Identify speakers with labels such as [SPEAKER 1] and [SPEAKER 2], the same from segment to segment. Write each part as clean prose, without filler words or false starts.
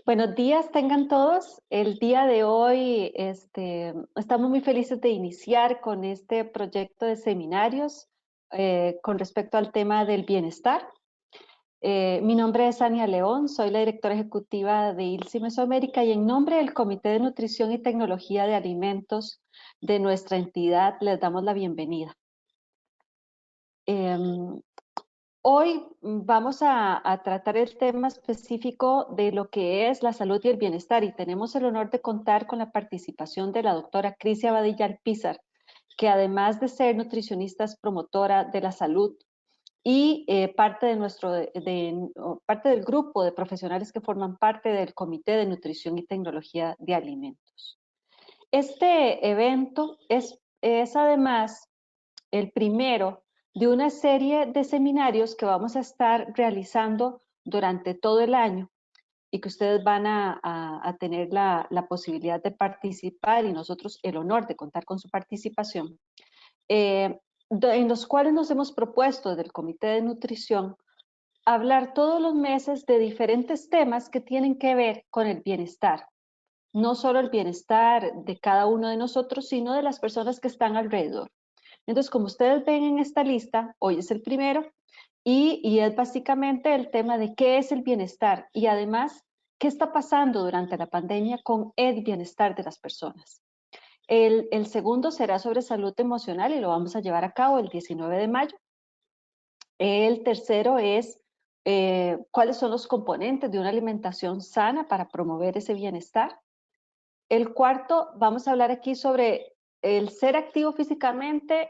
[SPEAKER 1] Buenos días, tengan todos. El día de hoy estamos muy felices de iniciar con este proyecto de seminarios con respecto al tema del bienestar. Mi nombre es Ania León, soy la directora ejecutiva de ILSI Mesoamérica y en nombre del Comité de Nutrición y Tecnología de Alimentos de nuestra entidad les damos la bienvenida. Em, Hoy vamos a tratar el tema específico de lo que es la salud y el bienestar y tenemos el honor de contar con la participación de la doctora Crisia Badilla Alpizar, que además de ser nutricionista es promotora de la salud y parte de parte del grupo de profesionales que forman parte del Comité de Nutrición y Tecnología de Alimentos. Este evento es además el primero de una serie de seminarios que vamos a estar realizando durante todo el año y que ustedes van a tener la posibilidad de participar y nosotros el honor de contar con su participación, en los cuales nos hemos propuesto del Comité de Nutrición hablar todos los meses de diferentes temas que tienen que ver con el bienestar. No solo el bienestar de cada uno de nosotros, sino de las personas que están alrededor. Entonces, como ustedes ven en esta lista, hoy es el primero y es básicamente el tema de qué es el bienestar y además qué está pasando durante la pandemia con el bienestar de las personas. El segundo será sobre salud emocional y lo vamos a llevar a cabo el 19 de mayo. El tercero es cuáles son los componentes de una alimentación sana para promover ese bienestar. El cuarto, vamos a hablar aquí sobre el ser activo físicamente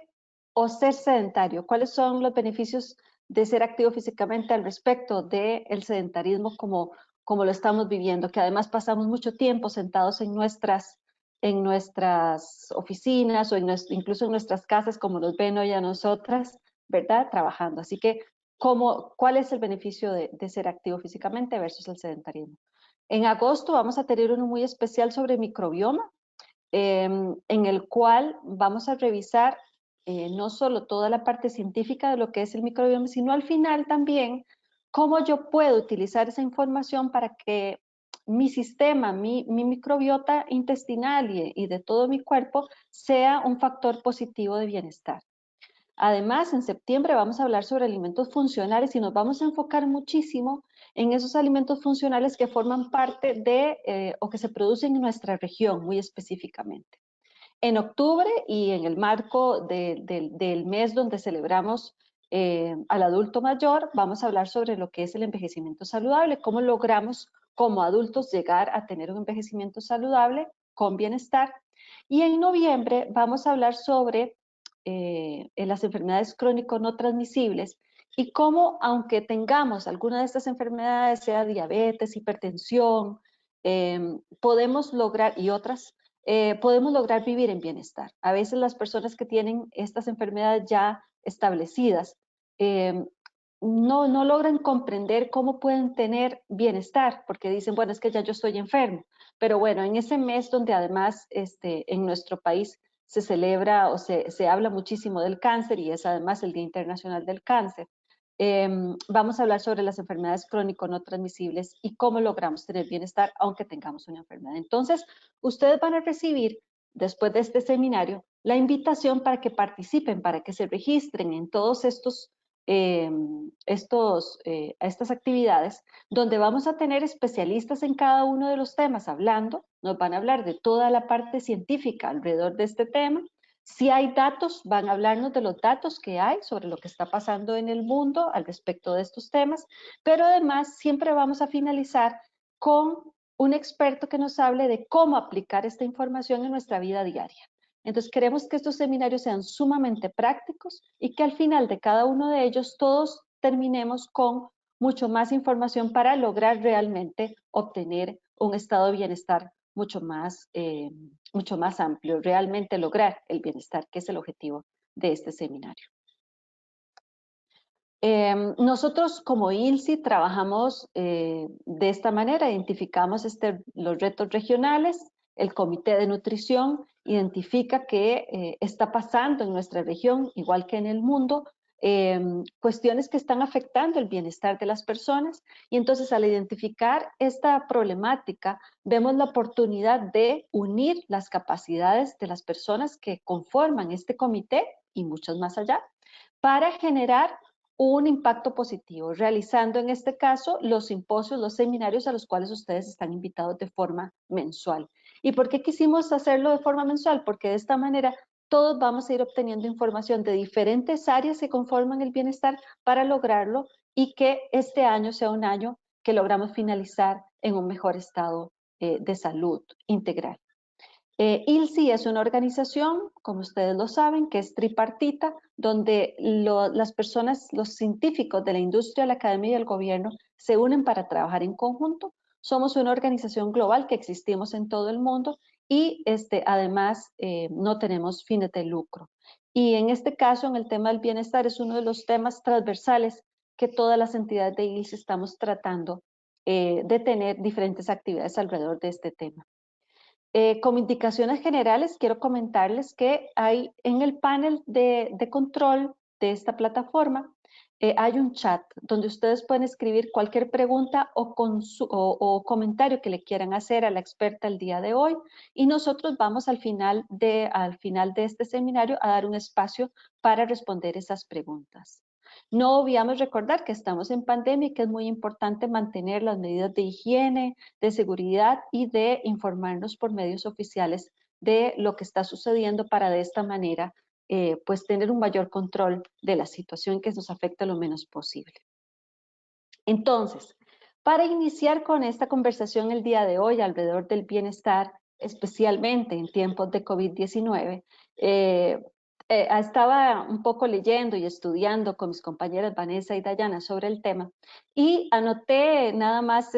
[SPEAKER 1] o ser sedentario. ¿Cuáles son los beneficios de ser activo físicamente al respecto del sedentarismo como lo estamos viviendo? Que además pasamos mucho tiempo sentados en nuestras oficinas o incluso en nuestras casas, como nos ven hoy a nosotras, ¿verdad? Trabajando. Así que, ¿cuál es el beneficio de ser activo físicamente versus el sedentarismo? En agosto vamos a tener uno muy especial sobre microbioma, en el cual vamos a revisar no solo toda la parte científica de lo que es el microbioma, sino al final también cómo yo puedo utilizar esa información para que mi sistema, mi microbiota intestinal y de todo mi cuerpo sea un factor positivo de bienestar. Además, en septiembre vamos a hablar sobre alimentos funcionales y nos vamos a enfocar muchísimo en esos alimentos funcionales que forman parte o que se producen en nuestra región muy específicamente. En octubre y en el marco del mes donde celebramos al adulto mayor, vamos a hablar sobre lo que es el envejecimiento saludable, cómo logramos como adultos llegar a tener un envejecimiento saludable con bienestar. Y en noviembre vamos a hablar sobre en las enfermedades crónico no transmisibles y cómo, aunque tengamos alguna de estas enfermedades, sea diabetes, hipertensión, podemos lograr, y otras, podemos lograr vivir en bienestar. A veces las personas que tienen estas enfermedades ya establecidas eh, no logran comprender cómo pueden tener bienestar, porque dicen, bueno, es que ya yo estoy enfermo. Pero bueno, en ese mes donde además en nuestro país se celebra o se habla muchísimo del cáncer y es además el Día Internacional del Cáncer. Vamos a hablar sobre las enfermedades crónico no transmisibles y cómo logramos tener bienestar aunque tengamos una enfermedad. Entonces, ustedes van a recibir, después de este seminario, la invitación para que participen, para que se registren en todos estas actividades, donde vamos a tener especialistas en cada uno de los temas hablando, nos van a hablar de toda la parte científica alrededor de este tema. Si hay datos, van a hablarnos de los datos que hay sobre lo que está pasando en el mundo al respecto de estos temas, pero además siempre vamos a finalizar con un experto que nos hable de cómo aplicar esta información en nuestra vida diaria. Entonces queremos que estos seminarios sean sumamente prácticos y que al final de cada uno de ellos todos terminemos con mucho más información para lograr realmente obtener un estado de bienestar mucho más amplio, realmente lograr el bienestar, que es el objetivo de este seminario. Nosotros como ILSI trabajamos de esta manera, identificamos los retos regionales, el Comité de Nutrición identifica qué está pasando en nuestra región, igual que en el mundo, cuestiones que están afectando el bienestar de las personas. Y entonces, al identificar esta problemática, vemos la oportunidad de unir las capacidades de las personas que conforman este comité y muchos más allá, para generar un impacto positivo, realizando en este caso los simposios, los seminarios a los cuales ustedes están invitados de forma mensual. ¿Y por qué quisimos hacerlo de forma mensual? Porque de esta manera todos vamos a ir obteniendo información de diferentes áreas que conforman el bienestar para lograrlo y que este año sea un año que logramos finalizar en un mejor estado de salud integral. ILSI es una organización, como ustedes lo saben, que es tripartita, donde las personas, los científicos de la industria, la academia y el gobierno se unen para trabajar en conjunto. Somos una organización global que existimos en todo el mundo y además no tenemos fines de lucro. Y en este caso, en el tema del bienestar, es uno de los temas transversales que todas las entidades de ILSI estamos tratando de tener diferentes actividades alrededor de este tema. Como indicaciones generales, quiero comentarles que hay en el panel de control de esta plataforma, hay un chat donde ustedes pueden escribir cualquier pregunta o comentario que le quieran hacer a la experta el día de hoy, y nosotros vamos al final de este seminario a dar un espacio para responder esas preguntas. No obviamos recordar que estamos en pandemia y que es muy importante mantener las medidas de higiene, de seguridad y de informarnos por medios oficiales de lo que está sucediendo para de esta manera pues tener un mayor control de la situación que nos afecta lo menos posible. Entonces, para iniciar con esta conversación el día de hoy alrededor del bienestar, especialmente en tiempos de COVID-19, estaba un poco leyendo y estudiando con mis compañeras Vanessa y Dayana sobre el tema y anoté nada más,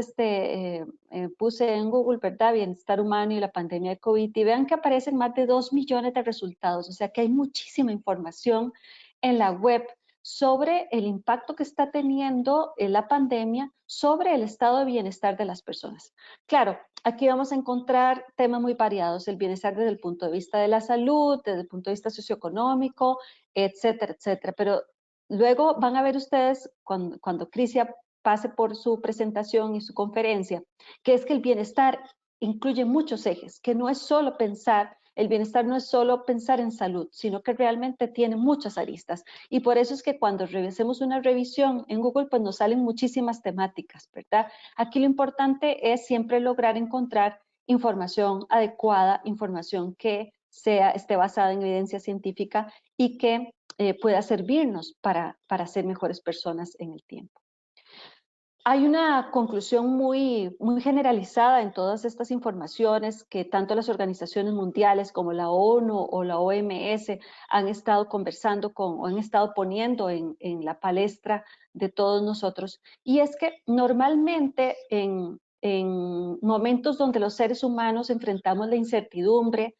[SPEAKER 1] puse en Google, ¿verdad? Bienestar humano y la pandemia de COVID, y vean que aparecen más de 2 millones de resultados, o sea que hay muchísima información en la web sobre el impacto que está teniendo la pandemia sobre el estado de bienestar de las personas. Claro, aquí vamos a encontrar temas muy variados, el bienestar desde el punto de vista de la salud, desde el punto de vista socioeconómico, etcétera, etcétera. Pero luego van a ver ustedes, cuando Crisia pase por su presentación y su conferencia, que es que el bienestar incluye muchos ejes, que no es solo pensar, el bienestar no es solo pensar en salud, sino que realmente tiene muchas aristas. Y por eso es que cuando hacemos una revisión en Google, pues nos salen muchísimas temáticas, ¿verdad? Aquí lo importante es siempre lograr encontrar información adecuada, información que esté basada en evidencia científica y que pueda servirnos para ser mejores personas en el tiempo. Hay una conclusión muy generalizada en todas estas informaciones que tanto las organizaciones mundiales como la ONU o la OMS han estado conversando o han estado poniendo en la palestra de todos nosotros. Y es que normalmente en momentos donde los seres humanos enfrentamos la incertidumbre,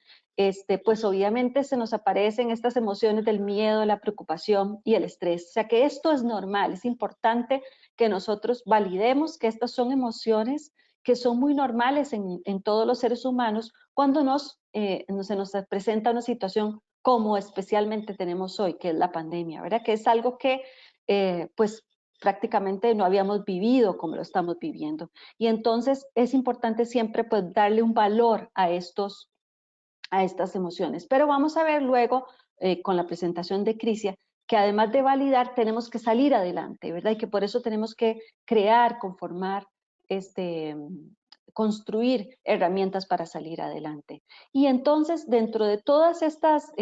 [SPEAKER 1] pues obviamente se nos aparecen estas emociones del miedo, la preocupación y el estrés. O sea que esto es normal, es importante que nosotros validemos que estas son emociones que son muy normales en todos los seres humanos cuando se nos presenta una situación como especialmente tenemos hoy, que es la pandemia, ¿verdad? Que es algo que pues prácticamente no habíamos vivido como lo estamos viviendo. Y entonces es importante siempre pues darle un valor a estas emociones. Pero vamos a ver luego con la presentación de Crisia que además de validar tenemos que salir adelante, ¿verdad? Y que por eso tenemos que crear, conformar, construir herramientas para salir adelante. Y entonces dentro de todas estas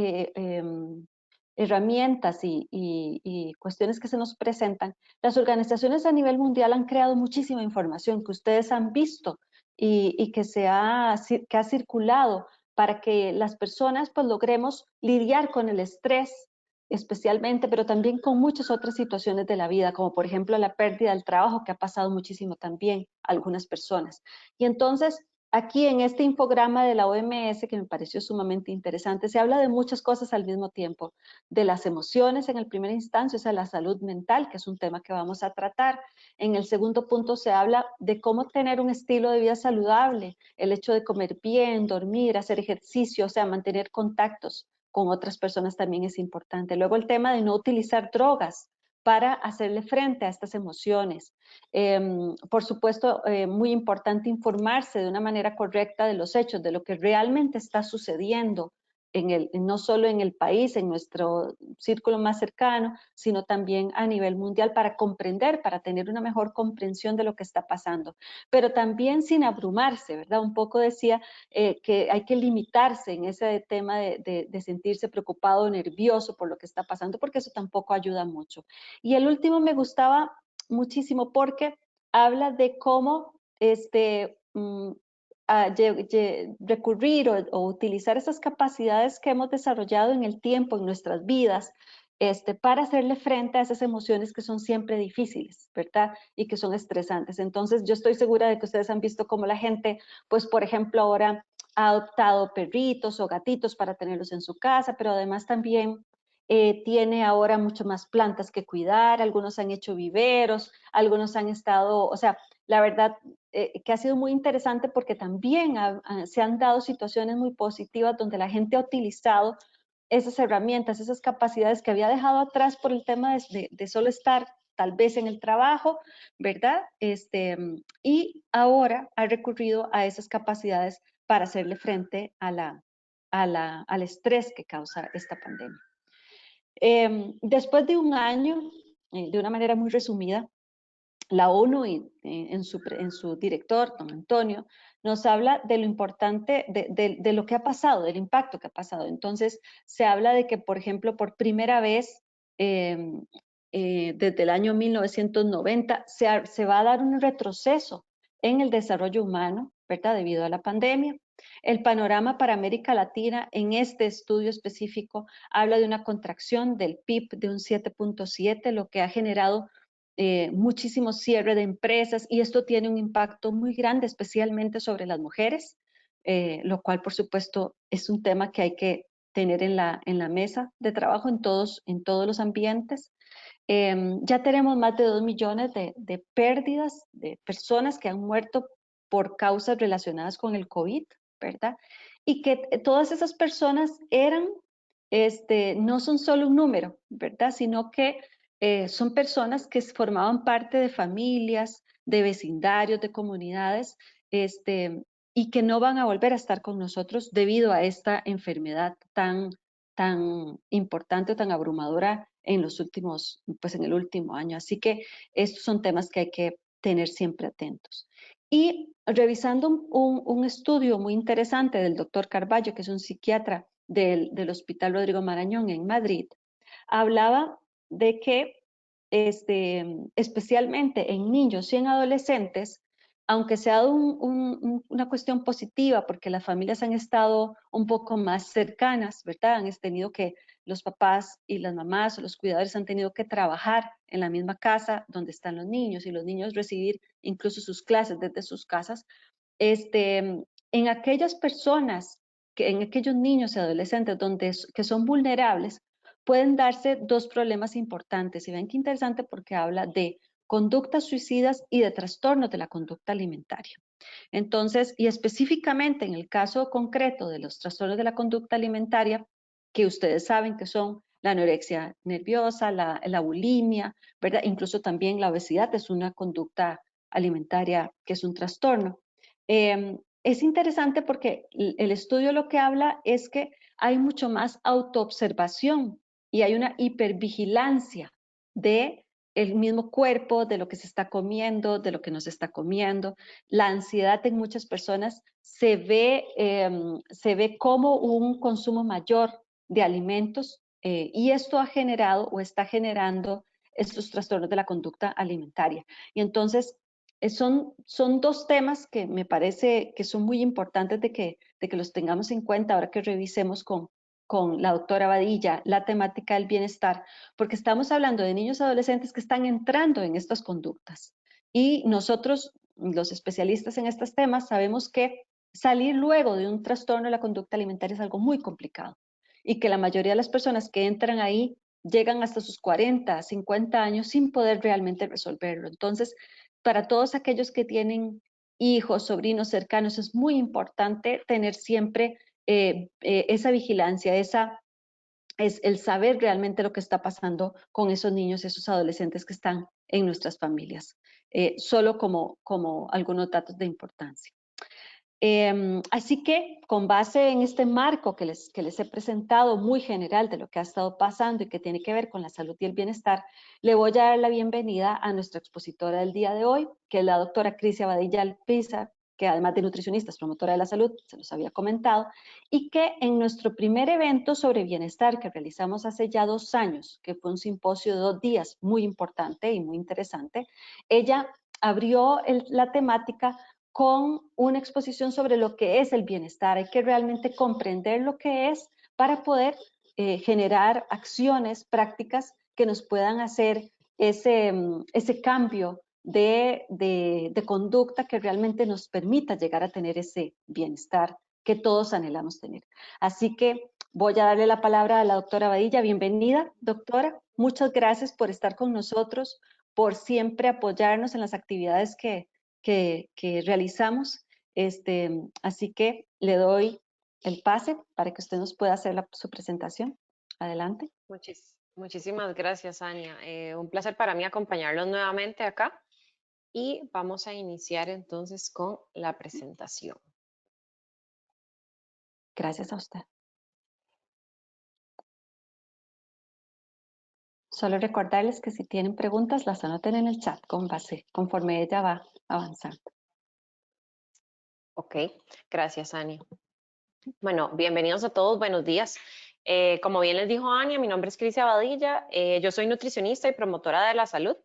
[SPEAKER 1] herramientas y cuestiones que se nos presentan, las organizaciones a nivel mundial han creado muchísima información que ustedes han visto y que ha circulado para que las personas pues logremos lidiar con el estrés especialmente, pero también con muchas otras situaciones de la vida, como por ejemplo la pérdida del trabajo, que ha pasado muchísimo también a algunas personas. Y entonces, aquí en este infograma de la OMS, que me pareció sumamente interesante, se habla de muchas cosas al mismo tiempo, de las emociones en el primer instancia, o sea, la salud mental, que es un tema que vamos a tratar. En el segundo punto se habla de cómo tener un estilo de vida saludable, el hecho de comer bien, dormir, hacer ejercicio, o sea, mantener contactos con otras personas también es importante. Luego el tema de no utilizar drogas para hacerle frente a estas emociones. Por supuesto, muy importante informarse de una manera correcta de los hechos, de lo que realmente está sucediendo no solo en el país, en nuestro círculo más cercano, sino también a nivel mundial para comprender, para tener una mejor comprensión de lo que está pasando. Pero también sin abrumarse, ¿verdad? Un poco decía que hay que limitarse en ese tema de sentirse preocupado o nervioso por lo que está pasando, porque eso tampoco ayuda mucho. Y el último me gustaba muchísimo porque habla de cómo recurrir o utilizar esas capacidades que hemos desarrollado en el tiempo, en nuestras vidas, para hacerle frente a esas emociones que son siempre difíciles, ¿verdad? Y que son estresantes. Entonces, yo estoy segura de que ustedes han visto cómo la gente, pues, por ejemplo, ahora ha adoptado perritos o gatitos para tenerlos en su casa, pero además también tiene ahora mucho más plantas que cuidar, algunos han hecho viveros, algunos han estado, o sea, la verdad que ha sido muy interesante porque también se han dado situaciones muy positivas donde la gente ha utilizado esas herramientas, esas capacidades que había dejado atrás por el tema de solo estar tal vez en el trabajo, ¿verdad? Y ahora ha recurrido a esas capacidades para hacerle frente al estrés que causa esta pandemia. Después de un año, de una manera muy resumida, la ONU en su director, don Antonio, nos habla de lo importante, de lo que ha pasado, del impacto que ha pasado. Entonces, se habla de que, por ejemplo, por primera vez, desde el año 1990, se va a dar un retroceso en el desarrollo humano, ¿verdad? Debido a la pandemia. El panorama para América Latina en este estudio específico habla de una contracción del PIB de un 7.7, lo que ha generado muchísimo cierre de empresas y esto tiene un impacto muy grande, especialmente sobre las mujeres, lo cual por supuesto es un tema que hay que tener en la mesa de trabajo en todos los ambientes. Ya tenemos más de 2 millones de pérdidas de personas que han muerto por causas relacionadas con el COVID, ¿verdad? Y que todas esas personas no son solo un número, ¿verdad? Sino que son personas que formaban parte de familias, de vecindarios, de comunidades, y que no van a volver a estar con nosotros debido a esta enfermedad tan importante o tan abrumadora pues en el último año. Así que estos son temas que hay que tener siempre atentos. Y revisando un estudio muy interesante del doctor Carballo, que es un psiquiatra del Hospital Rodrigo Marañón en Madrid, hablaba de que especialmente en niños y en adolescentes, aunque se ha dado una cuestión positiva porque las familias han estado un poco más cercanas, ¿verdad? Han tenido que los papás y las mamás o los cuidadores han tenido que trabajar en la misma casa donde están los niños y los niños recibir incluso sus clases desde sus casas. En aquellas personas, en aquellos niños y adolescentes que son vulnerables, pueden darse dos problemas importantes. Y ven qué interesante porque habla de conductas suicidas y de trastornos de la conducta alimentaria. Entonces, y específicamente en el caso concreto de los trastornos de la conducta alimentaria, que ustedes saben que son la anorexia nerviosa, la bulimia, ¿verdad? Incluso también la obesidad es una conducta alimentaria que es un trastorno. Es interesante porque el estudio lo que habla es que hay mucho más autoobservación y hay una hipervigilancia de el mismo cuerpo, de lo que se está comiendo, de lo que no se está comiendo. La ansiedad en muchas personas se ve como un consumo mayor de alimentos y esto ha generado o está generando estos trastornos de la conducta alimentaria. Y entonces son dos temas que me parece que son muy importantes de que los tengamos en cuenta ahora que revisemos con la doctora Badilla la temática del bienestar, porque estamos hablando de niños y adolescentes que están entrando en estas conductas. Y nosotros, los especialistas en estos temas, sabemos que salir luego de un trastorno de la conducta alimentaria es algo muy complicado y que la mayoría de las personas que entran ahí llegan hasta sus 40, 50 años sin poder realmente resolverlo. Entonces, para todos aquellos que tienen hijos, sobrinos cercanos, es muy importante tener siempre esa vigilancia, es el saber realmente lo que está pasando con esos niños, esos adolescentes que están en nuestras familias, solo como algunos datos de importancia. Así que con base en este marco que les he presentado muy general de lo que ha estado pasando y que tiene que ver con la salud y el bienestar, le voy a dar la bienvenida a nuestra expositora del día de hoy, que es la doctora Crisia Badilla Alpizar, que además de nutricionista es promotora de la salud, se los había comentado, y que en nuestro primer evento sobre bienestar que realizamos hace ya 2 años, que fue un simposio de 2 días muy importante y muy interesante, ella abrió la temática con una exposición sobre lo que es el bienestar. Hay que realmente comprender lo que es para poder generar acciones prácticas que nos puedan hacer ese cambio de conducta que realmente nos permita llegar a tener ese bienestar que todos anhelamos tener. Así que voy a darle la palabra a la doctora Badilla. Bienvenida, doctora. Muchas gracias por estar con nosotros, por siempre apoyarnos en las actividades que realizamos. Así que le doy el pase para que usted nos pueda hacer su presentación. Adelante.
[SPEAKER 2] Muchísimas gracias, Ania. Un placer para mí acompañarlos nuevamente acá y vamos a iniciar entonces con la presentación.
[SPEAKER 1] Gracias a usted. Solo recordarles que si tienen preguntas las anoten en el chat conforme ella va avanzando.
[SPEAKER 2] Ok, gracias, Ania. Bueno, bienvenidos a todos, buenos días. Como bien les dijo Ania, mi nombre es Crisia Badilla, yo soy nutricionista y promotora de la salud.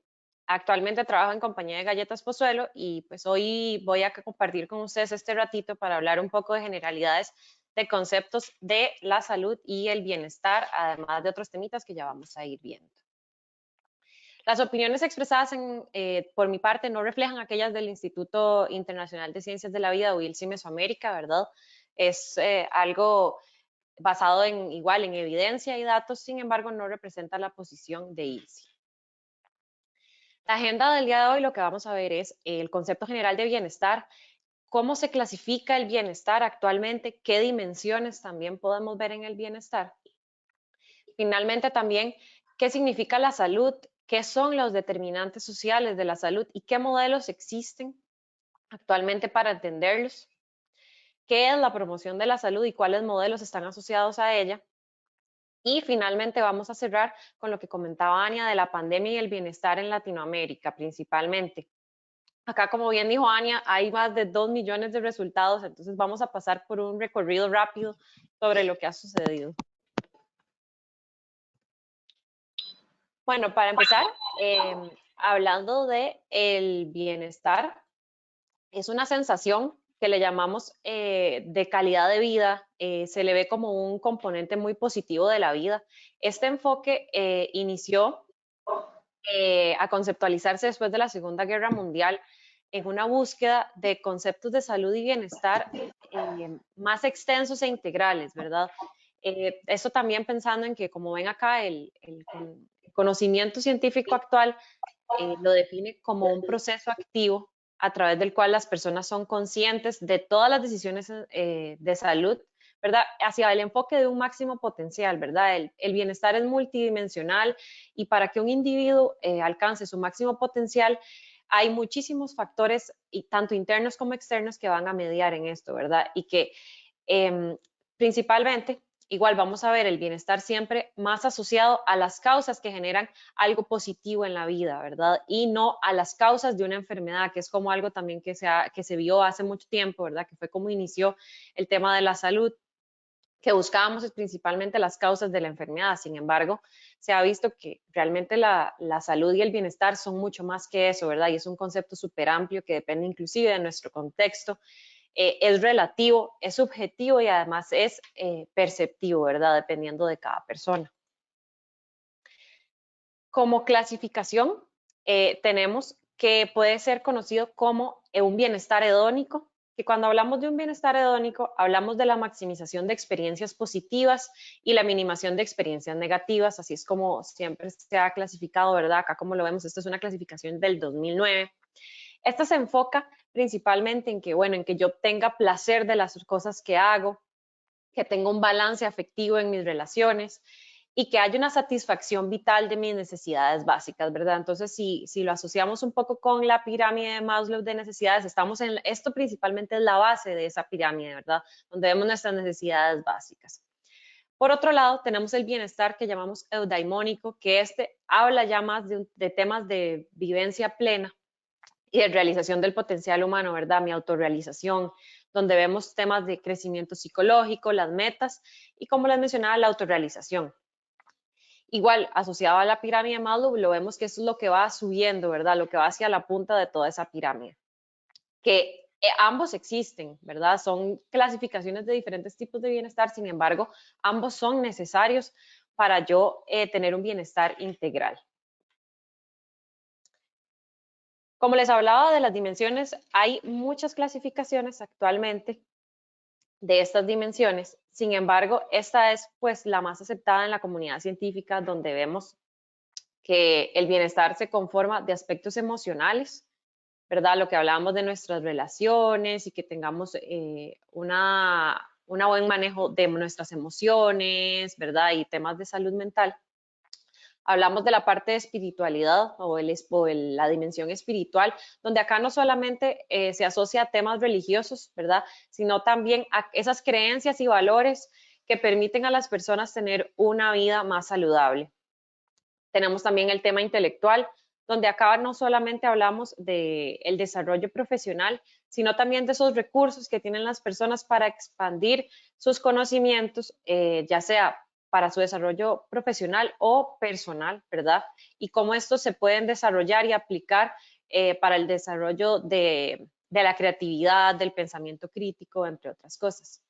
[SPEAKER 2] Actualmente trabajo en compañía de Galletas Pozuelo y pues hoy voy a compartir con ustedes este ratito para hablar un poco de generalidades de conceptos de la salud y el bienestar, además de otros temitas que ya vamos a ir viendo. Las opiniones expresadas por mi parte no reflejan aquellas del Instituto Internacional de Ciencias de la Vida o ILSI Mesoamérica, ¿verdad? Es algo basado igual en evidencia y datos, sin embargo, no representa la posición de ILSI. La agenda del día de hoy lo que vamos a ver es el concepto general de bienestar, cómo se clasifica el bienestar actualmente, qué dimensiones también podemos ver en el bienestar. Finalmente también, qué significa la salud, qué son los determinantes sociales de la salud y qué modelos existen actualmente para entenderlos, qué es la promoción de la salud y cuáles modelos están asociados a ella. Y finalmente vamos a cerrar con lo que comentaba Ania de la pandemia y el bienestar en Latinoamérica principalmente. Acá, como bien dijo Ania, hay más de 2 millones de resultados, entonces vamos a pasar por un recorrido rápido sobre lo que ha sucedido. Bueno, para empezar, hablando de el bienestar, es una sensación que le llamamos de calidad de vida, se le ve como un componente muy positivo de la vida. Este enfoque inició a conceptualizarse después de la Segunda Guerra Mundial en una búsqueda de conceptos de salud y bienestar más extensos e integrales, ¿verdad? Esto también pensando en que, como ven acá, el conocimiento científico actual lo define como un proceso activo a través del cual las personas son conscientes de todas las decisiones de salud, ¿verdad? Hacia el enfoque de un máximo potencial, ¿verdad? El bienestar es multidimensional y para que un individuo alcance su máximo potencial, hay muchísimos factores, y tanto internos como externos, que van a mediar en esto, ¿verdad? Y que principalmente, igual vamos a ver el bienestar siempre más asociado a las causas que generan algo positivo en la vida, ¿verdad? Y no a las causas de una enfermedad, que es como algo también que se vio hace mucho tiempo, ¿verdad? Que fue como inició el tema de la salud, que buscábamos principalmente las causas de la enfermedad. Sin embargo, se ha visto que realmente la salud y el bienestar son mucho más que eso, ¿verdad? Y es un concepto súper amplio que depende inclusive de nuestro contexto, es relativo, es subjetivo y además es perceptivo, ¿verdad? Dependiendo de cada persona. Como clasificación, tenemos que puede ser conocido como un bienestar hedónico, que cuando hablamos de un bienestar hedónico, hablamos de la maximización de experiencias positivas y la minimación de experiencias negativas, así es como siempre se ha clasificado, ¿verdad? Acá como lo vemos, esta es una clasificación del 2009. Esta se enfoca principalmente en que, bueno, en que yo obtenga placer de las cosas que hago, que tenga un balance afectivo en mis relaciones, y que haya una satisfacción vital de mis necesidades básicas, ¿verdad? Entonces, si lo asociamos un poco con la pirámide de Maslow de necesidades, estamos en esto principalmente es la base de esa pirámide, ¿verdad? Donde vemos nuestras necesidades básicas. Por otro lado, tenemos el bienestar que llamamos eudaimónico, que habla ya más de temas de vivencia plena y de realización del potencial humano, ¿verdad? Mi autorrealización, donde vemos temas de crecimiento psicológico, las metas y, como les mencionaba, la autorrealización. Igual, asociado a la pirámide de Maslow, lo vemos que eso es lo que va subiendo, ¿verdad? Lo que va hacia la punta de toda esa pirámide. Que ambos existen, ¿verdad? Son clasificaciones de diferentes tipos de bienestar, sin embargo, ambos son necesarios para yo tener un bienestar integral. Como les hablaba de las dimensiones, hay muchas clasificaciones actualmente de estas dimensiones. Sin embargo, esta es pues la más aceptada en la comunidad científica, donde vemos que el bienestar se conforma de aspectos emocionales, ¿verdad? Lo que hablábamos de nuestras relaciones y que tengamos un buen manejo de nuestras emociones, ¿verdad? Y temas de salud mental. Hablamos de la parte de espiritualidad la dimensión espiritual, donde acá no solamente se asocia a temas religiosos, ¿verdad? Sino también a esas creencias y valores que permiten a las personas tener una vida más saludable. Tenemos también el tema intelectual, donde acá no solamente hablamos del desarrollo profesional, sino también de esos recursos que tienen las personas para expandir sus conocimientos, ya sea para su desarrollo profesional o personal, ¿verdad? Y cómo estos se pueden desarrollar y aplicar para el desarrollo de la creatividad, del pensamiento crítico, entre otras cosas.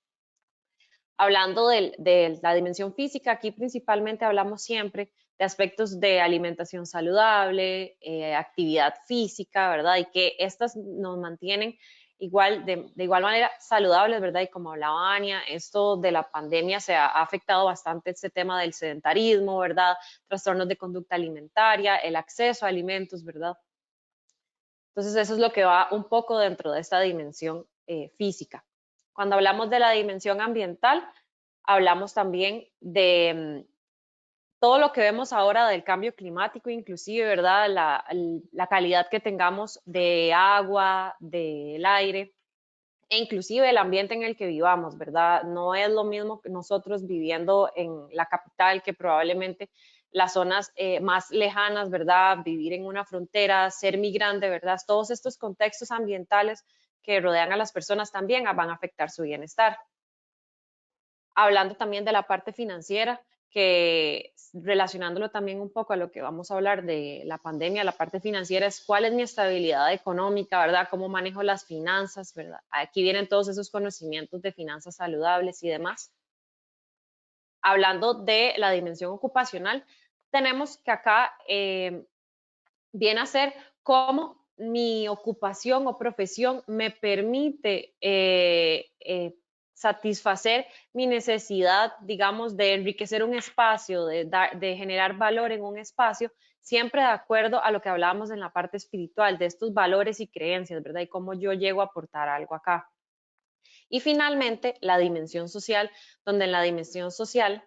[SPEAKER 2] Hablando de la dimensión física, aquí principalmente hablamos siempre de aspectos de alimentación saludable, actividad física, ¿verdad? Y que estas nos mantienen de igual manera saludables, ¿verdad? Y como hablaba Ania, esto de la pandemia se ha afectado bastante este tema del sedentarismo, ¿verdad? Trastornos de conducta alimentaria, el acceso a alimentos, ¿verdad? Entonces eso es lo que va un poco dentro de esta dimensión física. Cuando hablamos de la dimensión ambiental, hablamos también de todo lo que vemos ahora del cambio climático, inclusive, ¿verdad? La calidad que tengamos de agua, del aire, e inclusive el ambiente en el que vivamos, ¿verdad? No es lo mismo que nosotros viviendo en la capital que probablemente las zonas más lejanas, ¿verdad? Vivir en una frontera, ser migrante, ¿verdad? Todos estos contextos ambientales que rodean a las personas también van a afectar su bienestar. Hablando también de la parte financiera, que relacionándolo también un poco a lo que vamos a hablar de la pandemia, la parte financiera es cuál es mi estabilidad económica, ¿verdad? Cómo manejo las finanzas, ¿verdad? Aquí vienen todos esos conocimientos de finanzas saludables y demás. Hablando de la dimensión ocupacional, tenemos que acá viene a ser cómo mi ocupación o profesión me permite satisfacer mi necesidad, digamos, de enriquecer un espacio, de generar valor en un espacio, siempre de acuerdo a lo que hablábamos en la parte espiritual, de estos valores y creencias, ¿verdad? Y cómo yo llego a aportar algo acá. Y finalmente, la dimensión social, donde en la dimensión social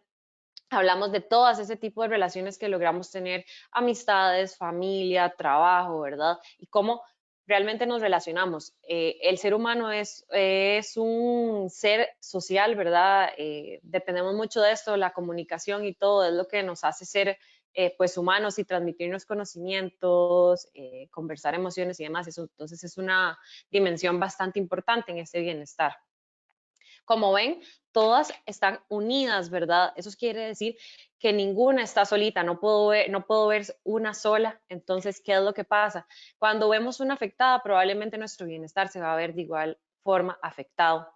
[SPEAKER 2] hablamos de todas ese tipo de relaciones que logramos tener, amistades, familia, trabajo, ¿verdad? Y cómo realmente nos relacionamos. El ser humano es un ser social, ¿verdad? Dependemos mucho de esto, la comunicación y todo es lo que nos hace ser pues humanos y transmitirnos conocimientos, conversar emociones y demás. Eso, entonces es una dimensión bastante importante en este bienestar. Como ven, todas están unidas, ¿verdad? Eso quiere decir que ninguna está solita, no puedo ver una sola. Entonces, ¿qué es lo que pasa? Cuando vemos una afectada, probablemente nuestro bienestar se va a ver de igual forma afectado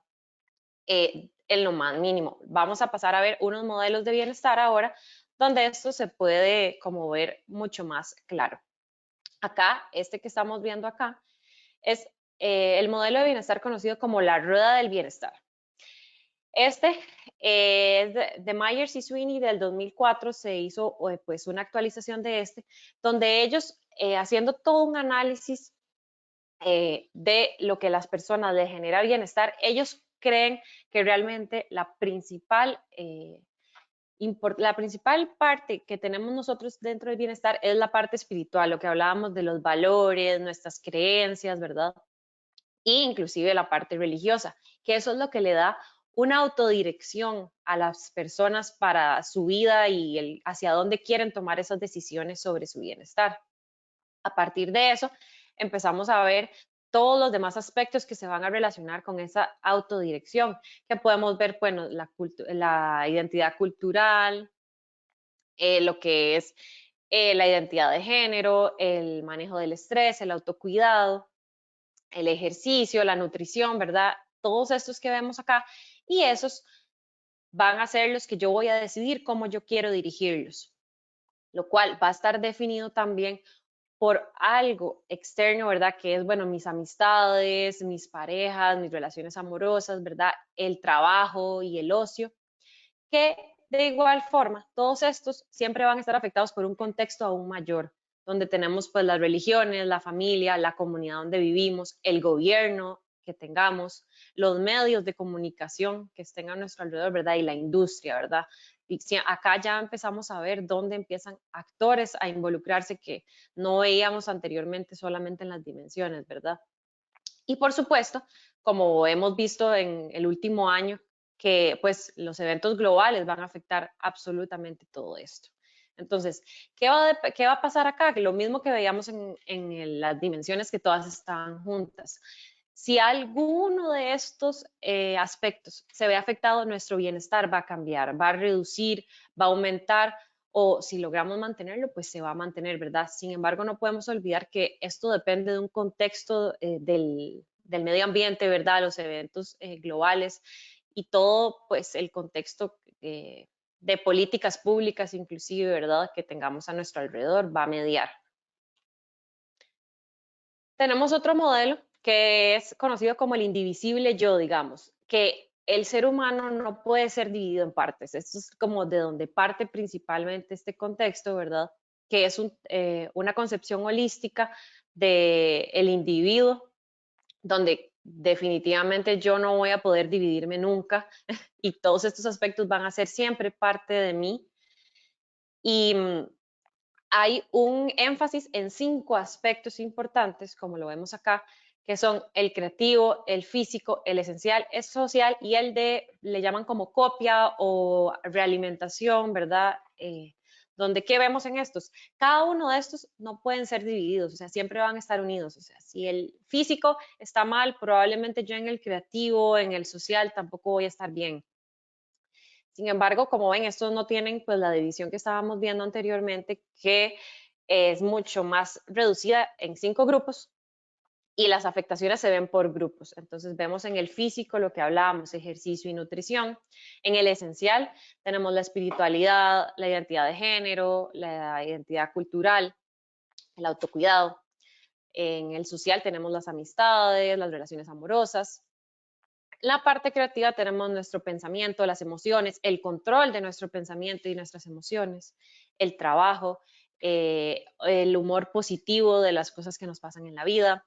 [SPEAKER 2] en lo más mínimo. Vamos a pasar a ver unos modelos de bienestar ahora, donde esto se puede como ver mucho más claro. Acá, este que estamos viendo acá, es el modelo de bienestar conocido como la rueda del bienestar. Este es de Myers y Sweeney del 2004, se hizo pues una actualización de donde ellos haciendo todo un análisis de lo que a las personas les genera bienestar, ellos creen que realmente la principal la principal parte que tenemos nosotros dentro del bienestar es la parte espiritual, lo que hablábamos de los valores, nuestras creencias, ¿verdad? E inclusive la parte religiosa, que eso es lo que le da una autodirección a las personas para su vida y hacia dónde quieren tomar esas decisiones sobre su bienestar. A partir de eso, empezamos a ver todos los demás aspectos que se van a relacionar con esa autodirección, que podemos ver, bueno, la identidad cultural, lo que es la identidad de género, el manejo del estrés, el autocuidado, el ejercicio, la nutrición, ¿verdad? Todos estos que vemos acá, y esos van a ser los que yo voy a decidir cómo yo quiero dirigirlos, lo cual va a estar definido también por algo externo, ¿verdad? Que es, bueno, mis amistades, mis parejas, mis relaciones amorosas, ¿verdad? El trabajo y el ocio, que de igual forma, todos estos siempre van a estar afectados por un contexto aún mayor, donde tenemos pues las religiones, la familia, la comunidad donde vivimos, el gobierno que tengamos, los medios de comunicación que estén a nuestro alrededor, ¿verdad? Y la industria, ¿verdad? Y acá ya empezamos a ver dónde empiezan actores a involucrarse que no veíamos anteriormente solamente en las dimensiones, ¿verdad? Y por supuesto, como hemos visto en el último año, que pues los eventos globales van a afectar absolutamente todo esto. Entonces, ¿qué va a pasar acá? Lo mismo que veíamos en las dimensiones que todas están juntas. Si alguno de estos aspectos se ve afectado, nuestro bienestar va a cambiar, va a reducir, va a aumentar, o si logramos mantenerlo, pues se va a mantener, ¿verdad? Sin embargo, no podemos olvidar que esto depende de un contexto del medio ambiente, ¿verdad? Los eventos globales y todo, pues el contexto de políticas públicas, inclusive, ¿verdad? Que tengamos a nuestro alrededor, va a mediar. Tenemos otro modelo que es conocido como el indivisible yo, digamos, que el ser humano no puede ser dividido en partes. Esto es como de donde parte principalmente este contexto, ¿verdad? Que es una concepción holística del individuo, donde definitivamente yo no voy a poder dividirme nunca y todos estos aspectos van a ser siempre parte de mí. Y hay un énfasis en 5 aspectos importantes, como lo vemos acá, que son el creativo, el físico, el esencial, el social y el le llaman como copia o realimentación, ¿verdad? Donde, ¿qué vemos en estos? Cada uno de estos no pueden ser divididos, o sea, siempre van a estar unidos. O sea, si el físico está mal, probablemente yo en el creativo, en el social, tampoco voy a estar bien. Sin embargo, como ven, estos no tienen pues la división que estábamos viendo anteriormente, que es mucho más reducida en 5 grupos y las afectaciones se ven por grupos. Entonces vemos en el físico lo que hablábamos, ejercicio y nutrición. En el esencial tenemos la espiritualidad, la identidad de género, la identidad cultural, el autocuidado. En el social tenemos las amistades, las relaciones amorosas. La parte creativa tenemos nuestro pensamiento, las emociones, el control de nuestro pensamiento y nuestras emociones, el trabajo, el humor positivo de las cosas que nos pasan en la vida.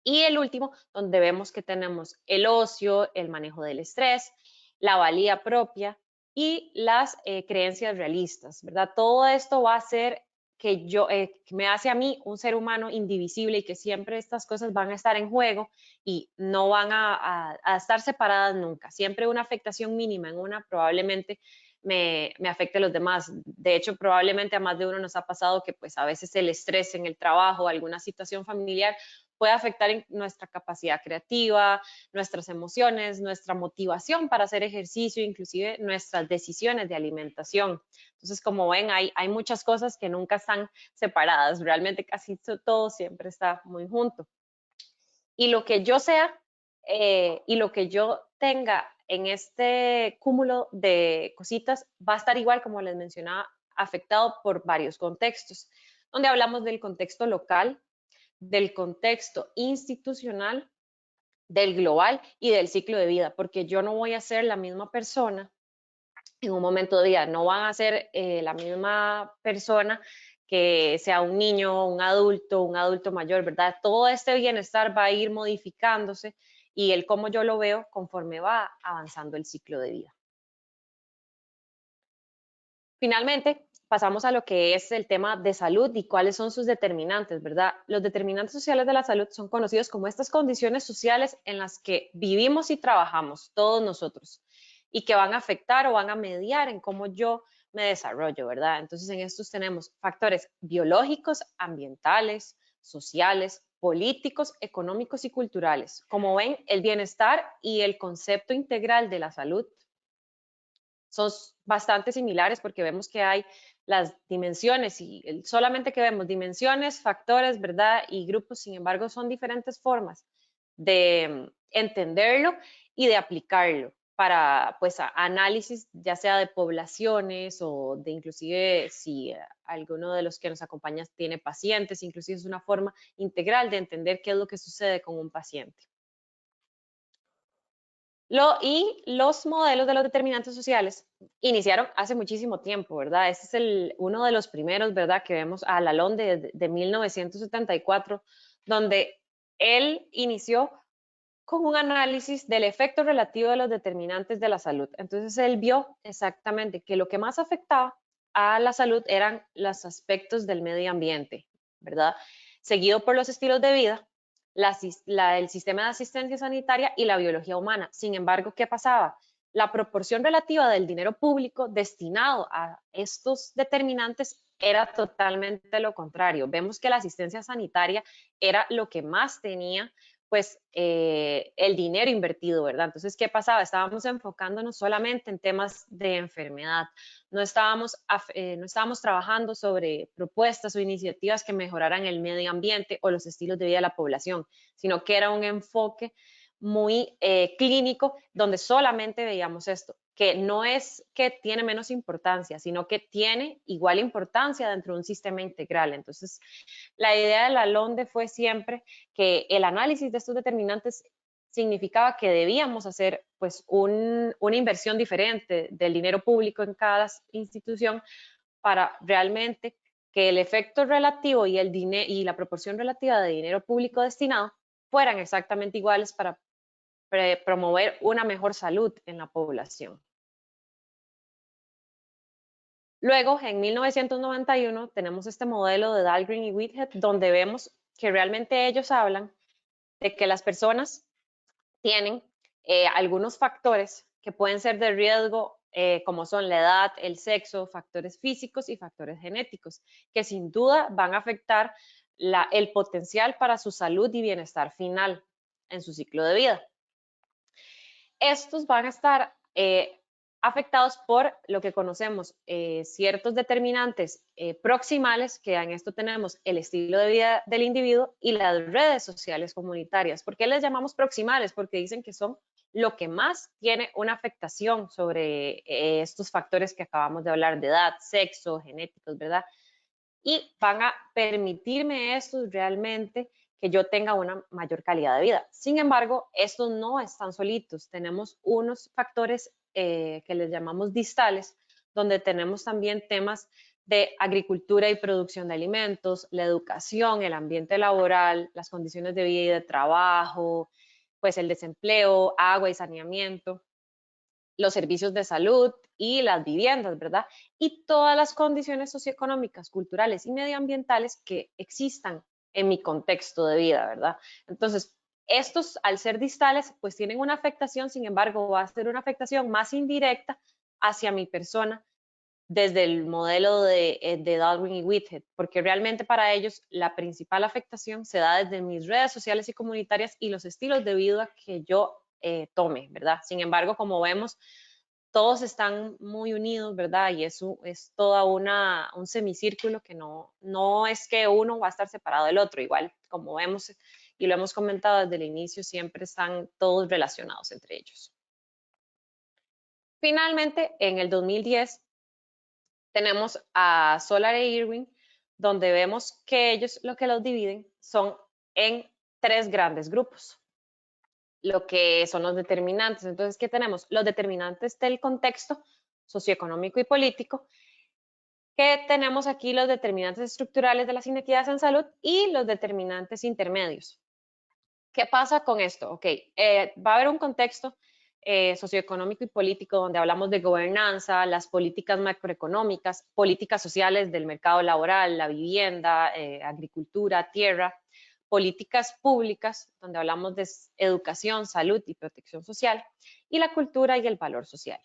[SPEAKER 2] Y el último, donde vemos que tenemos el ocio, el manejo del estrés, la valía propia y las creencias realistas, ¿verdad? Todo esto va a ser que me hace a mí un ser humano indivisible y que siempre estas cosas van a estar en juego y no van a estar separadas nunca. Siempre una afectación mínima en una probablemente me afecte a los demás. De hecho, probablemente a más de uno nos ha pasado que pues a veces el estrés en el trabajo, alguna situación familiar puede afectar en nuestra capacidad creativa, nuestras emociones, nuestra motivación para hacer ejercicio, inclusive nuestras decisiones de alimentación. Entonces, como ven, hay muchas cosas que nunca están separadas, realmente casi todo siempre está muy junto. Y lo que yo sea y lo que yo tenga en este cúmulo de cositas va a estar igual, como les mencionaba, afectado por varios contextos, donde hablamos del contexto local, del contexto institucional, del global y del ciclo de vida, porque yo no voy a ser la misma persona en un momento de vida, no van a ser la misma persona que sea un niño, un adulto mayor, ¿verdad? Todo este bienestar va a ir modificándose y el cómo yo lo veo conforme va avanzando el ciclo de vida. Finalmente, pasamos a lo que es el tema de salud y cuáles son sus determinantes, ¿verdad? Los determinantes sociales de la salud son conocidos como estas condiciones sociales en las que vivimos y trabajamos todos nosotros y que van a afectar o van a mediar en cómo yo me desarrollo, ¿verdad? Entonces, en estos tenemos factores biológicos, ambientales, sociales, políticos, económicos y culturales. Como ven, el bienestar y el concepto integral de la salud son bastante similares porque vemos que hay las dimensiones y solamente que vemos dimensiones, factores, ¿verdad? Y grupos, sin embargo, son diferentes formas de entenderlo y de aplicarlo para pues análisis ya sea de poblaciones o de inclusive si alguno de los que nos acompaña tiene pacientes, inclusive es una forma integral de entender qué es lo que sucede con un paciente. Y los modelos de los determinantes sociales iniciaron hace muchísimo tiempo, ¿verdad? Este es uno de los primeros, ¿verdad? Que vemos a Lalonde de 1974, donde él inició con un análisis del efecto relativo de los determinantes de la salud. Entonces él vio exactamente que lo que más afectaba a la salud eran los aspectos del medio ambiente, ¿verdad? Seguido por los estilos de vida, el sistema de asistencia sanitaria y la biología humana. Sin embargo, ¿qué pasaba? La proporción relativa del dinero público destinado a estos determinantes era totalmente lo contrario. Vemos que la asistencia sanitaria era lo que más tenía pues el dinero invertido, ¿verdad? Entonces, ¿qué pasaba? Estábamos enfocándonos solamente en temas de enfermedad, no estábamos trabajando sobre propuestas o iniciativas que mejoraran el medio ambiente o los estilos de vida de la población, sino que era un enfoque muy clínico donde solamente veíamos esto, que no es que tiene menos importancia, sino que tiene igual importancia dentro de un sistema integral. Entonces, la idea de la LONDE fue siempre que el análisis de estos determinantes significaba que debíamos hacer pues una inversión diferente del dinero público en cada institución para realmente que el efecto relativo y la proporción relativa de dinero público destinado fueran exactamente iguales para promover una mejor salud en la población. Luego, en 1991, tenemos este modelo de Dahlgren y Whitehead, donde vemos que realmente ellos hablan de que las personas tienen algunos factores que pueden ser de riesgo, como son la edad, el sexo, factores físicos y factores genéticos, que sin duda van a afectar el potencial para su salud y bienestar final en su ciclo de vida. Estos van a estar afectados por lo que conocemos ciertos determinantes proximales, que en esto tenemos el estilo de vida del individuo y las redes sociales comunitarias. ¿Por qué les llamamos proximales? Porque dicen que son lo que más tiene una afectación sobre estos factores que acabamos de hablar, de edad, sexo, genéticos, ¿verdad? Y van a permitirme estos realmente que yo tenga una mayor calidad de vida. Sin embargo, estos no están solitos. Tenemos unos factores que les llamamos distales, donde tenemos también temas de agricultura y producción de alimentos, la educación, el ambiente laboral, las condiciones de vida y de trabajo, pues el desempleo, agua y saneamiento, los servicios de salud y las viviendas, ¿verdad? Y todas las condiciones socioeconómicas, culturales y medioambientales que existan en mi contexto de vida, ¿verdad? Entonces, estos, al ser distales, pues tienen una afectación, sin embargo, va a ser una afectación más indirecta hacia mi persona desde el modelo de Darwin y Whitehead, porque realmente para ellos la principal afectación se da desde mis redes sociales y comunitarias y los estilos de vida que yo tome, ¿verdad? Sin embargo, como vemos, todos están muy unidos, ¿verdad? Y eso es toda un semicírculo que no es que uno va a estar separado del otro, igual como vemos y lo hemos comentado desde el inicio, siempre están todos relacionados entre ellos. Finalmente, en el 2010, tenemos a Solar e Irwin, donde vemos que ellos lo que los dividen son en tres grandes grupos, lo que son los determinantes. Entonces, ¿qué tenemos? Los determinantes del contexto socioeconómico y político, que tenemos aquí los determinantes estructurales de las inequidades en salud y los determinantes intermedios. ¿Qué pasa con esto? Ok, va a haber un contexto socioeconómico y político, donde hablamos de gobernanza, las políticas macroeconómicas, políticas sociales del mercado laboral, la vivienda, agricultura, tierra, políticas públicas, donde hablamos de educación, salud y protección social, y la cultura y el valor social.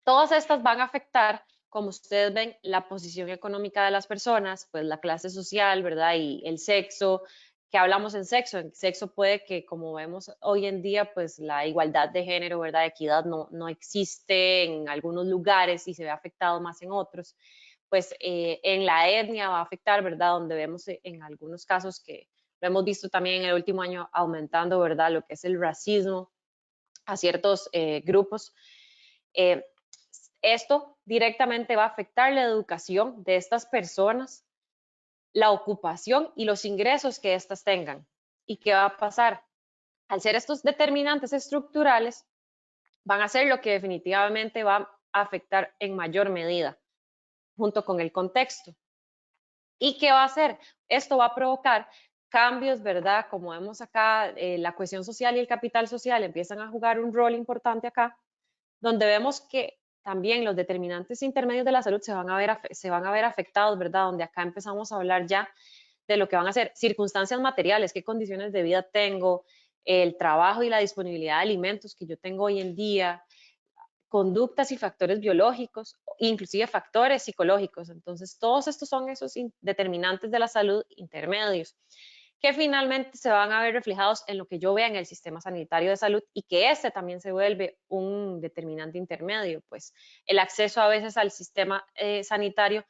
[SPEAKER 2] Todas estas van a afectar, como ustedes ven, la posición económica de las personas, pues la clase social, ¿verdad? Y el sexo, que hablamos en sexo puede que, como vemos hoy en día, pues la igualdad de género, ¿verdad? Equidad no existe en algunos lugares y se ve afectado más en otros. Pues en la etnia va a afectar, ¿verdad? Donde vemos en algunos casos que lo hemos visto también en el último año aumentando, ¿verdad? Lo que es el racismo a ciertos grupos. Eh, Esto directamente va a afectar la educación de estas personas, la ocupación y los ingresos que éstas tengan. ¿Y qué va a pasar? Al ser estos determinantes estructurales, van a ser lo que definitivamente va a afectar en mayor medida, junto con el contexto. ¿Y qué va a hacer? Esto va a provocar cambios, ¿verdad? Como vemos acá, la cohesión social y el capital social empiezan a jugar un rol importante acá, donde vemos que también los determinantes intermedios de la salud se van a ver afectados, ¿verdad? Donde acá empezamos a hablar ya de lo que van a ser circunstancias materiales, qué condiciones de vida tengo, el trabajo y la disponibilidad de alimentos que yo tengo hoy en día, conductas y factores biológicos, inclusive factores psicológicos. Entonces, todos estos son esos determinantes de la salud intermedios que finalmente se van a ver reflejados en lo que yo vea en el sistema sanitario de salud y que este también se vuelve un determinante intermedio, pues el acceso a veces al sistema sanitario,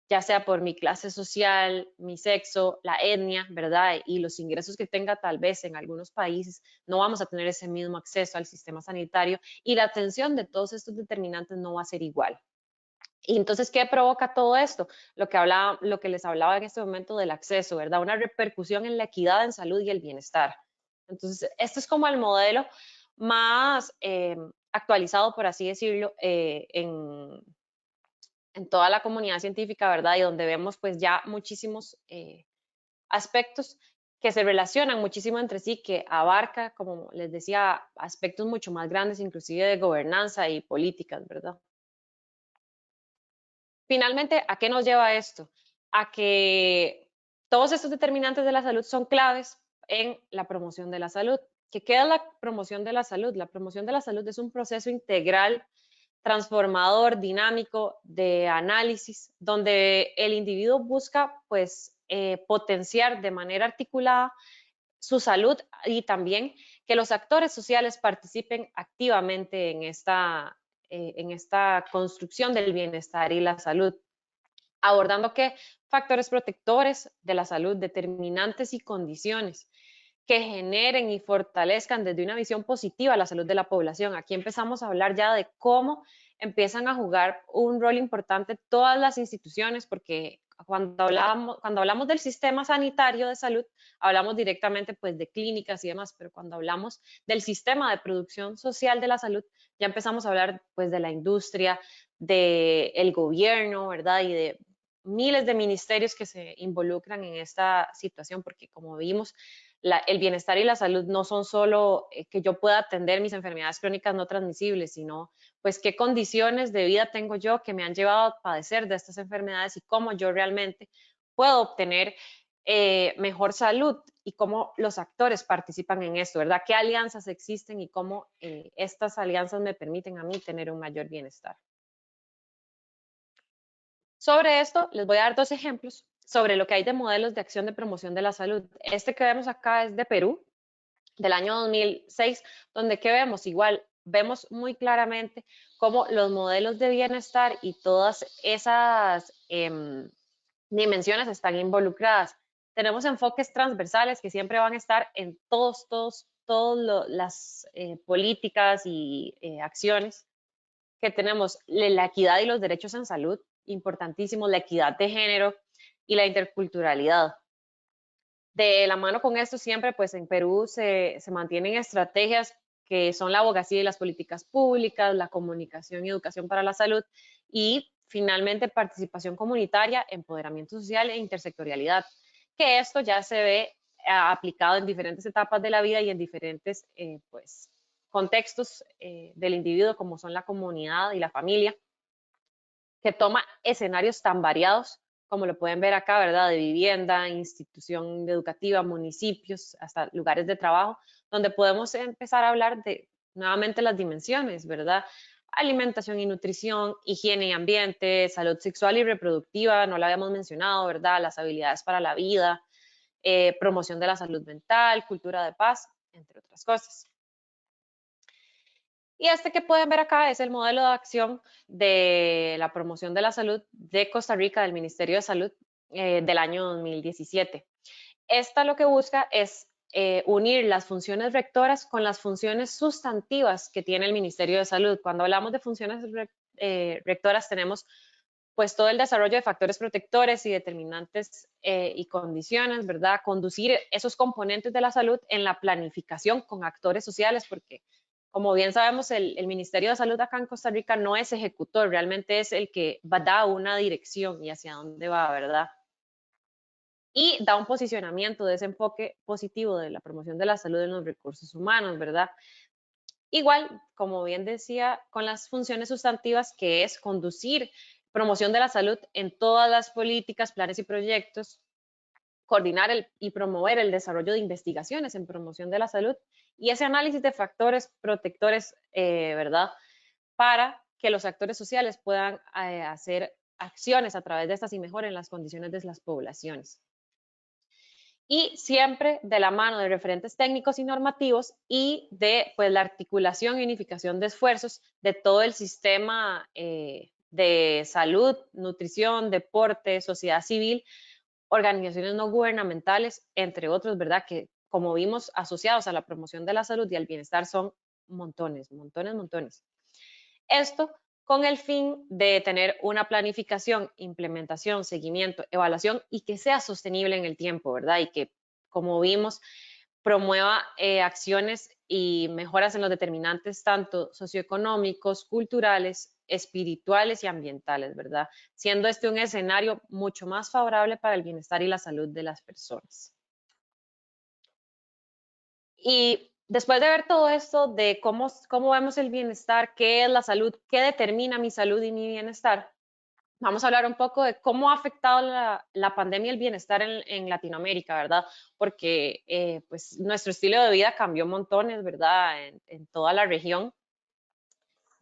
[SPEAKER 2] ya sea por mi clase social, mi sexo, la etnia, ¿verdad? Y los ingresos que tenga tal vez en algunos países, no vamos a tener ese mismo acceso al sistema sanitario y la atención de todos estos determinantes no va a ser igual. Y entonces, ¿qué provoca todo esto? Lo que les hablaba en este momento del acceso, ¿verdad? Una repercusión en la equidad en salud y el bienestar. Entonces, esto es como el modelo más actualizado, por así decirlo, en toda la comunidad científica, ¿verdad? Y donde vemos pues ya muchísimos aspectos que se relacionan muchísimo entre sí, que abarca, como les decía, aspectos mucho más grandes, inclusive de gobernanza y políticas, ¿verdad? Finalmente, ¿a qué nos lleva esto? A que todos estos determinantes de la salud son claves en la promoción de la salud. ¿Qué es la promoción de la salud? La promoción de la salud es un proceso integral, transformador, dinámico, de análisis, donde el individuo busca, pues, potenciar de manera articulada su salud y también que los actores sociales participen activamente en esta construcción del bienestar y la salud, abordando qué factores protectores de la salud, determinantes y condiciones que generen y fortalezcan desde una visión positiva la salud de la población. Aquí empezamos a hablar ya de cómo empiezan a jugar un rol importante todas las instituciones, porque cuando hablamos del sistema sanitario de salud, hablamos directamente pues de clínicas y demás, pero cuando hablamos del sistema de producción social de la salud, ya empezamos a hablar pues de la industria, del gobierno, ¿verdad? Y de miles de ministerios que se involucran en esta situación, porque como vimos, el bienestar y la salud no son solo que yo pueda atender mis enfermedades crónicas no transmisibles, sino pues qué condiciones de vida tengo yo que me han llevado a padecer de estas enfermedades y cómo yo realmente puedo obtener mejor salud y cómo los actores participan en esto, ¿verdad? ¿Qué alianzas existen y cómo estas alianzas me permiten a mí tener un mayor bienestar? Sobre esto, les voy a dar dos ejemplos sobre lo que hay de modelos de acción de promoción de la salud. Este que vemos acá es de Perú, del año 2006, donde ¿qué vemos? Igual, vemos muy claramente cómo los modelos de bienestar y todas esas dimensiones están involucradas. Tenemos enfoques transversales que siempre van a estar en todas las políticas y acciones que tenemos la equidad y los derechos en salud, importantísimos, la equidad de género y la interculturalidad. De la mano con esto siempre, pues en Perú se mantienen estrategias que son la abogacía y las políticas públicas, la comunicación y educación para la salud y finalmente participación comunitaria, empoderamiento social e intersectorialidad, que esto ya se ve aplicado en diferentes etapas de la vida y en diferentes pues, contextos del individuo, como son la comunidad y la familia, que toma escenarios tan variados como lo pueden ver acá, ¿verdad? De vivienda, institución educativa, municipios, hasta lugares de trabajo, donde podemos empezar a hablar de nuevamente las dimensiones, ¿verdad? Alimentación y nutrición, higiene y ambiente, salud sexual y reproductiva, no la habíamos mencionado, ¿verdad? Las habilidades para la vida, promoción de la salud mental, cultura de paz, entre otras cosas. Y este que pueden ver acá es el modelo de acción de la promoción de la salud de Costa Rica, del Ministerio de Salud, del año 2017. Esta lo que busca es unir las funciones rectoras con las funciones sustantivas que tiene el Ministerio de Salud. Cuando hablamos de funciones rectoras tenemos pues todo el desarrollo de factores protectores y determinantes y condiciones, ¿verdad? Conducir esos componentes de la salud en la planificación con actores sociales, porque como bien sabemos, el Ministerio de Salud acá en Costa Rica no es ejecutor, realmente es el que da una dirección y hacia dónde va, ¿verdad? Y da un posicionamiento de ese enfoque positivo de la promoción de la salud en los recursos humanos, ¿verdad? Igual, como bien decía, con las funciones sustantivas, que es conducir promoción de la salud en todas las políticas, planes y proyectos, coordinar y promover el desarrollo de investigaciones en promoción de la salud y ese análisis de factores protectores, ¿verdad? Para que los actores sociales puedan hacer acciones a través de estas y mejoren las condiciones de las poblaciones. Y siempre de la mano de referentes técnicos y normativos y de pues, la articulación y unificación de esfuerzos de todo el sistema de salud, nutrición, deporte, sociedad civil, organizaciones no gubernamentales, entre otros, ¿verdad? Que como vimos asociados a la promoción de la salud y al bienestar son montones, montones, montones. Esto con el fin de tener una planificación, implementación, seguimiento, evaluación y que sea sostenible en el tiempo, ¿verdad? Y que, como vimos, promueva acciones y mejoras en los determinantes tanto socioeconómicos, culturales, espirituales y ambientales, ¿verdad? Siendo este un escenario mucho más favorable para el bienestar y la salud de las personas. Y después de ver todo esto de cómo vemos el bienestar, qué es la salud, qué determina mi salud y mi bienestar, vamos a hablar un poco de cómo ha afectado la pandemia el bienestar en Latinoamérica, ¿verdad? Porque pues nuestro estilo de vida cambió montones, ¿verdad? En toda la región.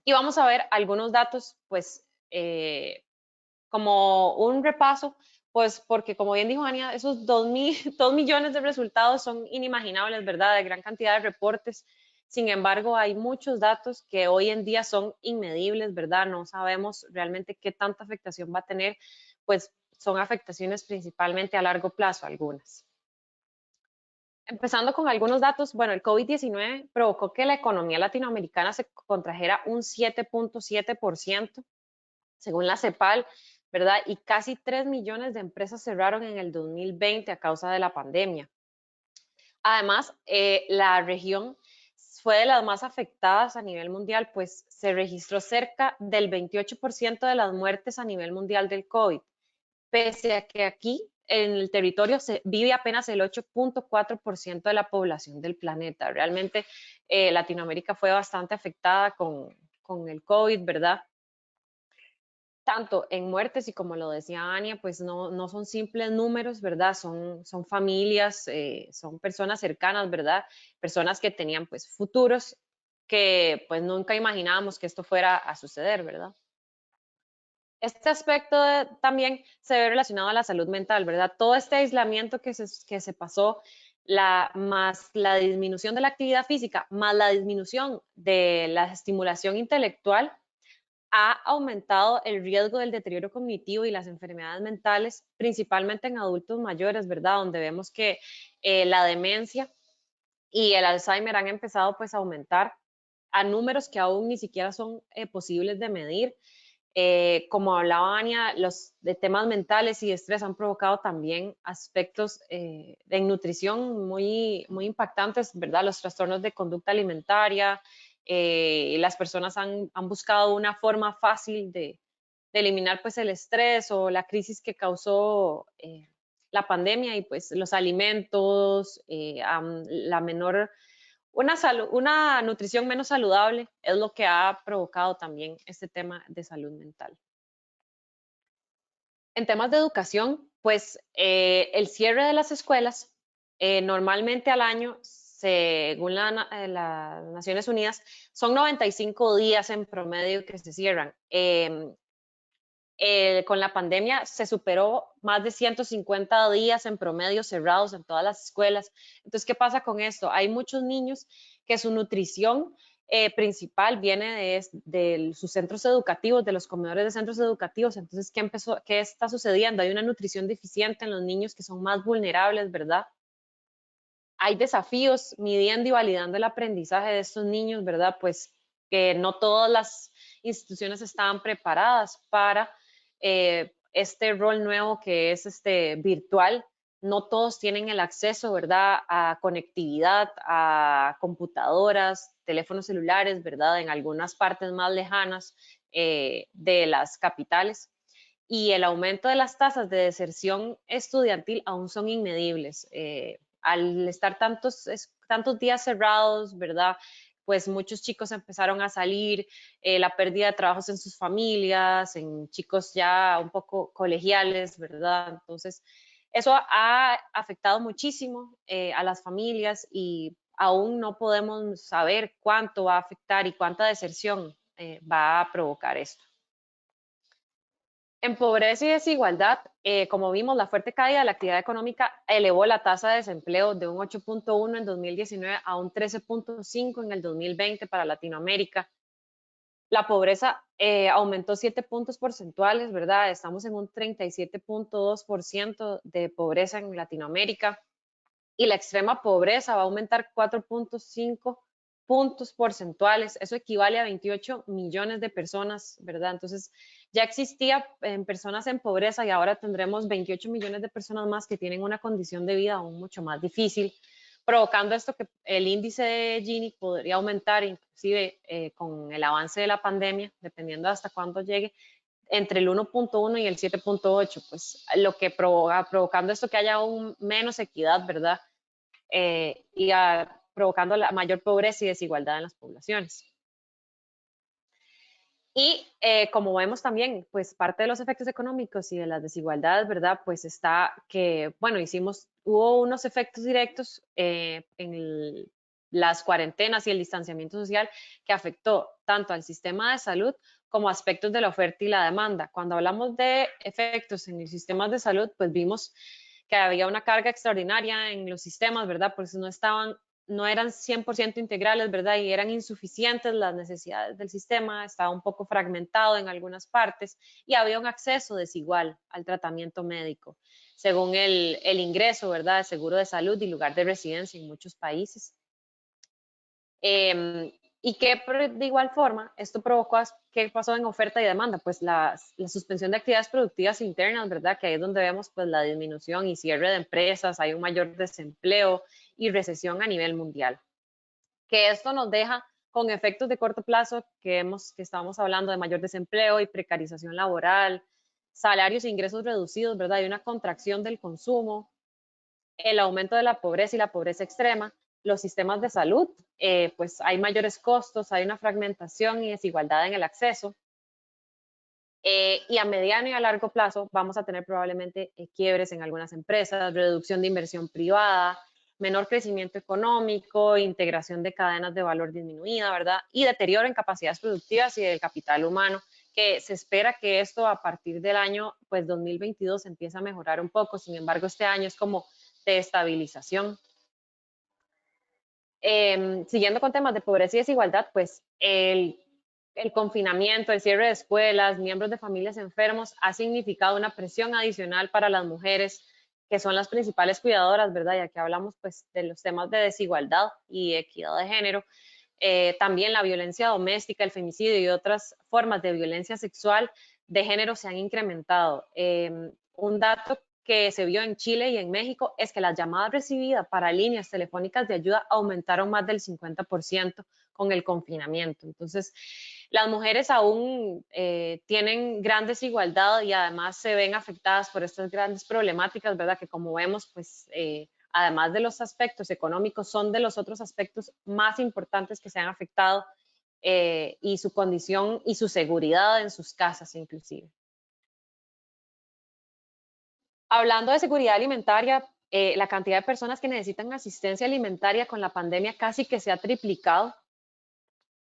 [SPEAKER 2] Y vamos a ver algunos datos, pues, como un repaso, pues porque como bien dijo Ania, esos 2 millones de resultados son inimaginables, ¿verdad? De gran cantidad de reportes. Sin embargo, hay muchos datos que hoy en día son inmedibles, ¿verdad? No sabemos realmente qué tanta afectación va a tener, pues son afectaciones principalmente a largo plazo, algunas. Empezando con algunos datos, bueno, el COVID-19 provocó que la economía latinoamericana se contrajera un 7.7%, según la CEPAL, ¿verdad? Y casi 3 millones de empresas cerraron en el 2020 a causa de la pandemia. Además, la región fue de las más afectadas a nivel mundial, pues se registró cerca del 28% de las muertes a nivel mundial del COVID, pese a que aquí en el territorio se vive apenas el 8.4% de la población del planeta. Realmente Latinoamérica fue bastante afectada con el COVID, ¿verdad? Tanto en muertes y como lo decía Ania, pues no son simples números, ¿verdad? Son familias, son personas cercanas, ¿verdad? Personas que tenían pues futuros que pues nunca imaginábamos que esto fuera a suceder, ¿verdad? Este aspecto también se ve relacionado a la salud mental, ¿verdad? Todo este aislamiento que se pasó, más la disminución de la actividad física, más la disminución de la estimulación intelectual, ha aumentado el riesgo del deterioro cognitivo y las enfermedades mentales, principalmente en adultos mayores, ¿verdad? Donde vemos que la demencia y el Alzheimer han empezado pues a aumentar a números que aún ni siquiera son posibles de medir. Como hablaba Ania, los de temas mentales y estrés han provocado también aspectos de nutrición muy impactantes, ¿verdad? Los trastornos de conducta alimentaria, las personas han buscado una forma fácil de eliminar pues el estrés o la crisis que causó la pandemia y pues los alimentos, la menor Una nutrición menos saludable es lo que ha provocado también este tema de salud mental. En temas de educación, pues el cierre de las escuelas, normalmente al año, según las Naciones Unidas, son 95 días en promedio que se cierran. Con la pandemia se superó más de 150 días en promedio cerrados en todas las escuelas. Entonces, ¿qué pasa con esto? Hay muchos niños que su nutrición principal viene de sus centros educativos, de los comedores de centros educativos. Entonces, ¿qué está sucediendo? Hay una nutrición deficiente en los niños que son más vulnerables, ¿verdad? Hay desafíos midiendo y validando el aprendizaje de estos niños, ¿verdad? Pues que no todas las instituciones estaban preparadas para este rol nuevo que es virtual. No todos tienen el acceso, ¿verdad? A conectividad, a computadoras, teléfonos celulares, ¿verdad? En algunas partes más lejanas de las capitales. Y el aumento de las tasas de deserción estudiantil aún son inmedibles. Al estar tantos días cerrados, ¿verdad? Pues muchos chicos empezaron a salir, la pérdida de trabajos en sus familias, en chicos ya un poco colegiales, ¿verdad? Entonces, eso ha afectado muchísimo a las familias y aún no podemos saber cuánto va a afectar y cuánta deserción va a provocar esto. En pobreza y desigualdad, como vimos, la fuerte caída de la actividad económica elevó la tasa de desempleo de un 8.1 en 2019 a un 13.5 en el 2020 para Latinoamérica. La pobreza aumentó 7 puntos porcentuales, ¿verdad? Estamos en un 37.2% de pobreza en Latinoamérica. Y la extrema pobreza va a aumentar 4.5 puntos porcentuales. Eso equivale a 28 millones de personas, ¿verdad? Entonces, ya existía en personas en pobreza y ahora tendremos 28 millones de personas más que tienen una condición de vida aún mucho más difícil, provocando esto que el índice de Gini podría aumentar inclusive con el avance de la pandemia, dependiendo hasta cuándo llegue, entre el 1.1 y el 7.8, pues lo que provocando esto que haya aún menos equidad, ¿verdad? Provocando la mayor pobreza y desigualdad en las poblaciones. Y como vemos también, pues parte de los efectos económicos y de las desigualdades, ¿verdad? Pues está que, bueno, hubo unos efectos directos en las cuarentenas y el distanciamiento social que afectó tanto al sistema de salud como aspectos de la oferta y la demanda. Cuando hablamos de efectos en los sistemas de salud, pues vimos que había una carga extraordinaria en los sistemas, ¿verdad? Porque no eran 100% integrales, ¿verdad? Y eran insuficientes las necesidades del sistema, estaba un poco fragmentado en algunas partes y había un acceso desigual al tratamiento médico, según el ingreso, ¿verdad? De seguro de salud y lugar de residencia en muchos países. Y que de igual forma esto provocó, ¿qué pasó en oferta y demanda? Pues la suspensión de actividades productivas internas, ¿verdad? Que ahí es donde vemos pues la disminución y cierre de empresas, hay un mayor desempleo y recesión a nivel mundial. Que esto nos deja con efectos de corto plazo que estábamos hablando de mayor desempleo y precarización laboral, salarios e ingresos reducidos, ¿verdad? Hay una contracción del consumo, el aumento de la pobreza y la pobreza extrema, los sistemas de salud, pues hay mayores costos, hay una fragmentación y desigualdad en el acceso. Y a mediano y a largo plazo vamos a tener probablemente quiebres en algunas empresas, reducción de inversión privada, menor crecimiento económico, integración de cadenas de valor disminuida, ¿verdad? Y deterioro en capacidades productivas y del capital humano, que se espera que esto a partir del año pues 2022 empiece a mejorar un poco. Sin embargo, este año es como de estabilización. Siguiendo con temas de pobreza y desigualdad, pues el confinamiento, el cierre de escuelas, miembros de familias enfermos ha significado una presión adicional para las mujeres, que son las principales cuidadoras, ¿verdad? Ya que hablamos pues de los temas de desigualdad y equidad de género. También la violencia doméstica, el femicidio y otras formas de violencia sexual de género se han incrementado. Un dato que se vio en Chile y en México es que las llamadas recibidas para líneas telefónicas de ayuda aumentaron más del 50% con el confinamiento. Entonces, las mujeres aún tienen gran desigualdad y además se ven afectadas por estas grandes problemáticas, ¿verdad? Que como vemos, pues además de los aspectos económicos, son de los otros aspectos más importantes que se han afectado y su condición y su seguridad en sus casas inclusive. Hablando de seguridad alimentaria, la cantidad de personas que necesitan asistencia alimentaria con la pandemia casi que se ha triplicado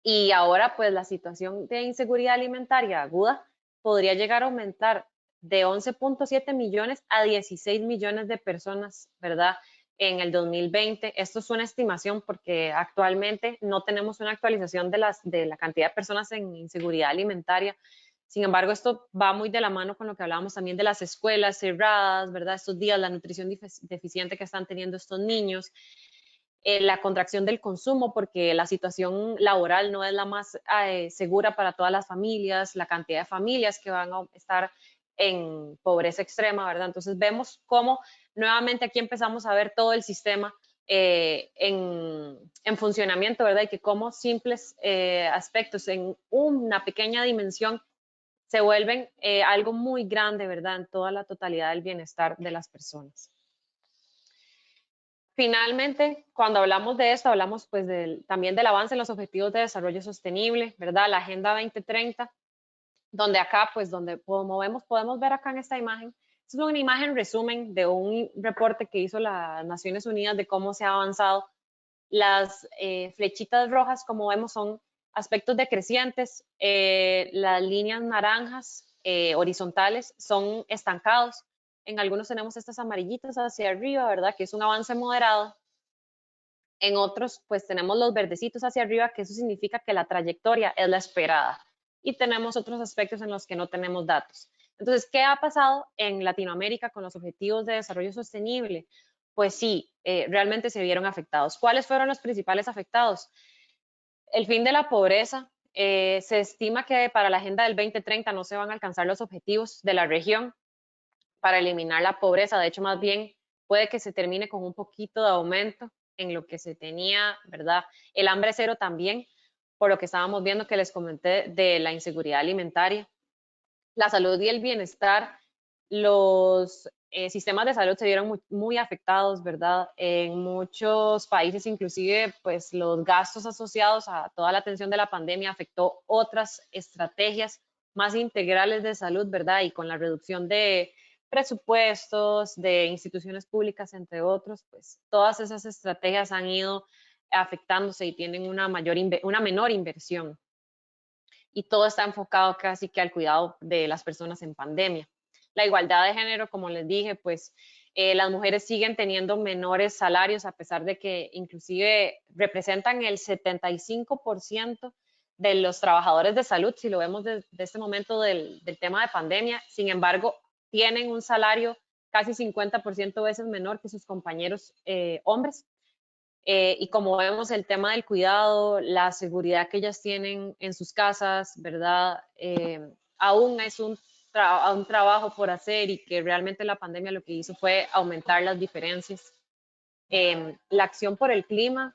[SPEAKER 2] y ahora pues la situación de inseguridad alimentaria aguda podría llegar a aumentar de 11.7 millones a 16 millones de personas, ¿verdad? En el 2020. Esto es una estimación porque actualmente no tenemos una actualización de la cantidad de personas en inseguridad alimentaria. Sin embargo, esto va muy de la mano con lo que hablábamos también de las escuelas cerradas, ¿verdad? Estos días, la nutrición deficiente que están teniendo estos niños, la contracción del consumo, porque la situación laboral no es la más segura para todas las familias, la cantidad de familias que van a estar en pobreza extrema, ¿verdad? Entonces vemos cómo nuevamente aquí empezamos a ver todo el sistema en funcionamiento, ¿verdad? Y que como simples aspectos en una pequeña dimensión se vuelven algo muy grande, ¿verdad? En toda la totalidad del bienestar de las personas. Finalmente, cuando hablamos de esto, hablamos pues también del avance en los objetivos de desarrollo sostenible, ¿verdad? La Agenda 2030, donde acá, pues donde podemos ver acá en esta imagen, es una imagen resumen de un reporte que hizo las Naciones Unidas de cómo se ha avanzado. Las flechitas rojas, como vemos, son aspectos decrecientes, las líneas naranjas horizontales son estancados. En algunos tenemos estas amarillitas hacia arriba, ¿verdad? Que es un avance moderado. En otros, pues tenemos los verdecitos hacia arriba, que eso significa que la trayectoria es la esperada. Y tenemos otros aspectos en los que no tenemos datos. Entonces, ¿qué ha pasado en Latinoamérica con los objetivos de desarrollo sostenible? Pues sí, realmente se vieron afectados. ¿Cuáles fueron los principales afectados? El fin de la pobreza. Se estima que para la Agenda del 2030 no se van a alcanzar los objetivos de la región para eliminar la pobreza. De hecho, más bien puede que se termine con un poquito de aumento en lo que se tenía, ¿verdad? El hambre cero también, por lo que estábamos viendo que les comenté de la inseguridad alimentaria. La salud y el bienestar, los sistemas de salud se vieron muy afectados, ¿verdad? En muchos países, inclusive, pues los gastos asociados a toda la atención de la pandemia afectó otras estrategias más integrales de salud, ¿verdad? Y con la reducción de presupuestos, de instituciones públicas, entre otros, pues todas esas estrategias han ido afectándose y tienen una menor inversión y todo está enfocado casi que al cuidado de las personas en pandemia. La igualdad de género, como les dije, pues las mujeres siguen teniendo menores salarios a pesar de que inclusive representan el 75% de los trabajadores de salud, si lo vemos desde este momento del tema de pandemia. Sin embargo, tienen un salario casi 50% veces menor que sus compañeros hombres. Y como vemos, el tema del cuidado, la seguridad que ellas tienen en sus casas, ¿verdad? Aún es un trabajo por hacer y que realmente la pandemia lo que hizo fue aumentar las diferencias. La acción por el clima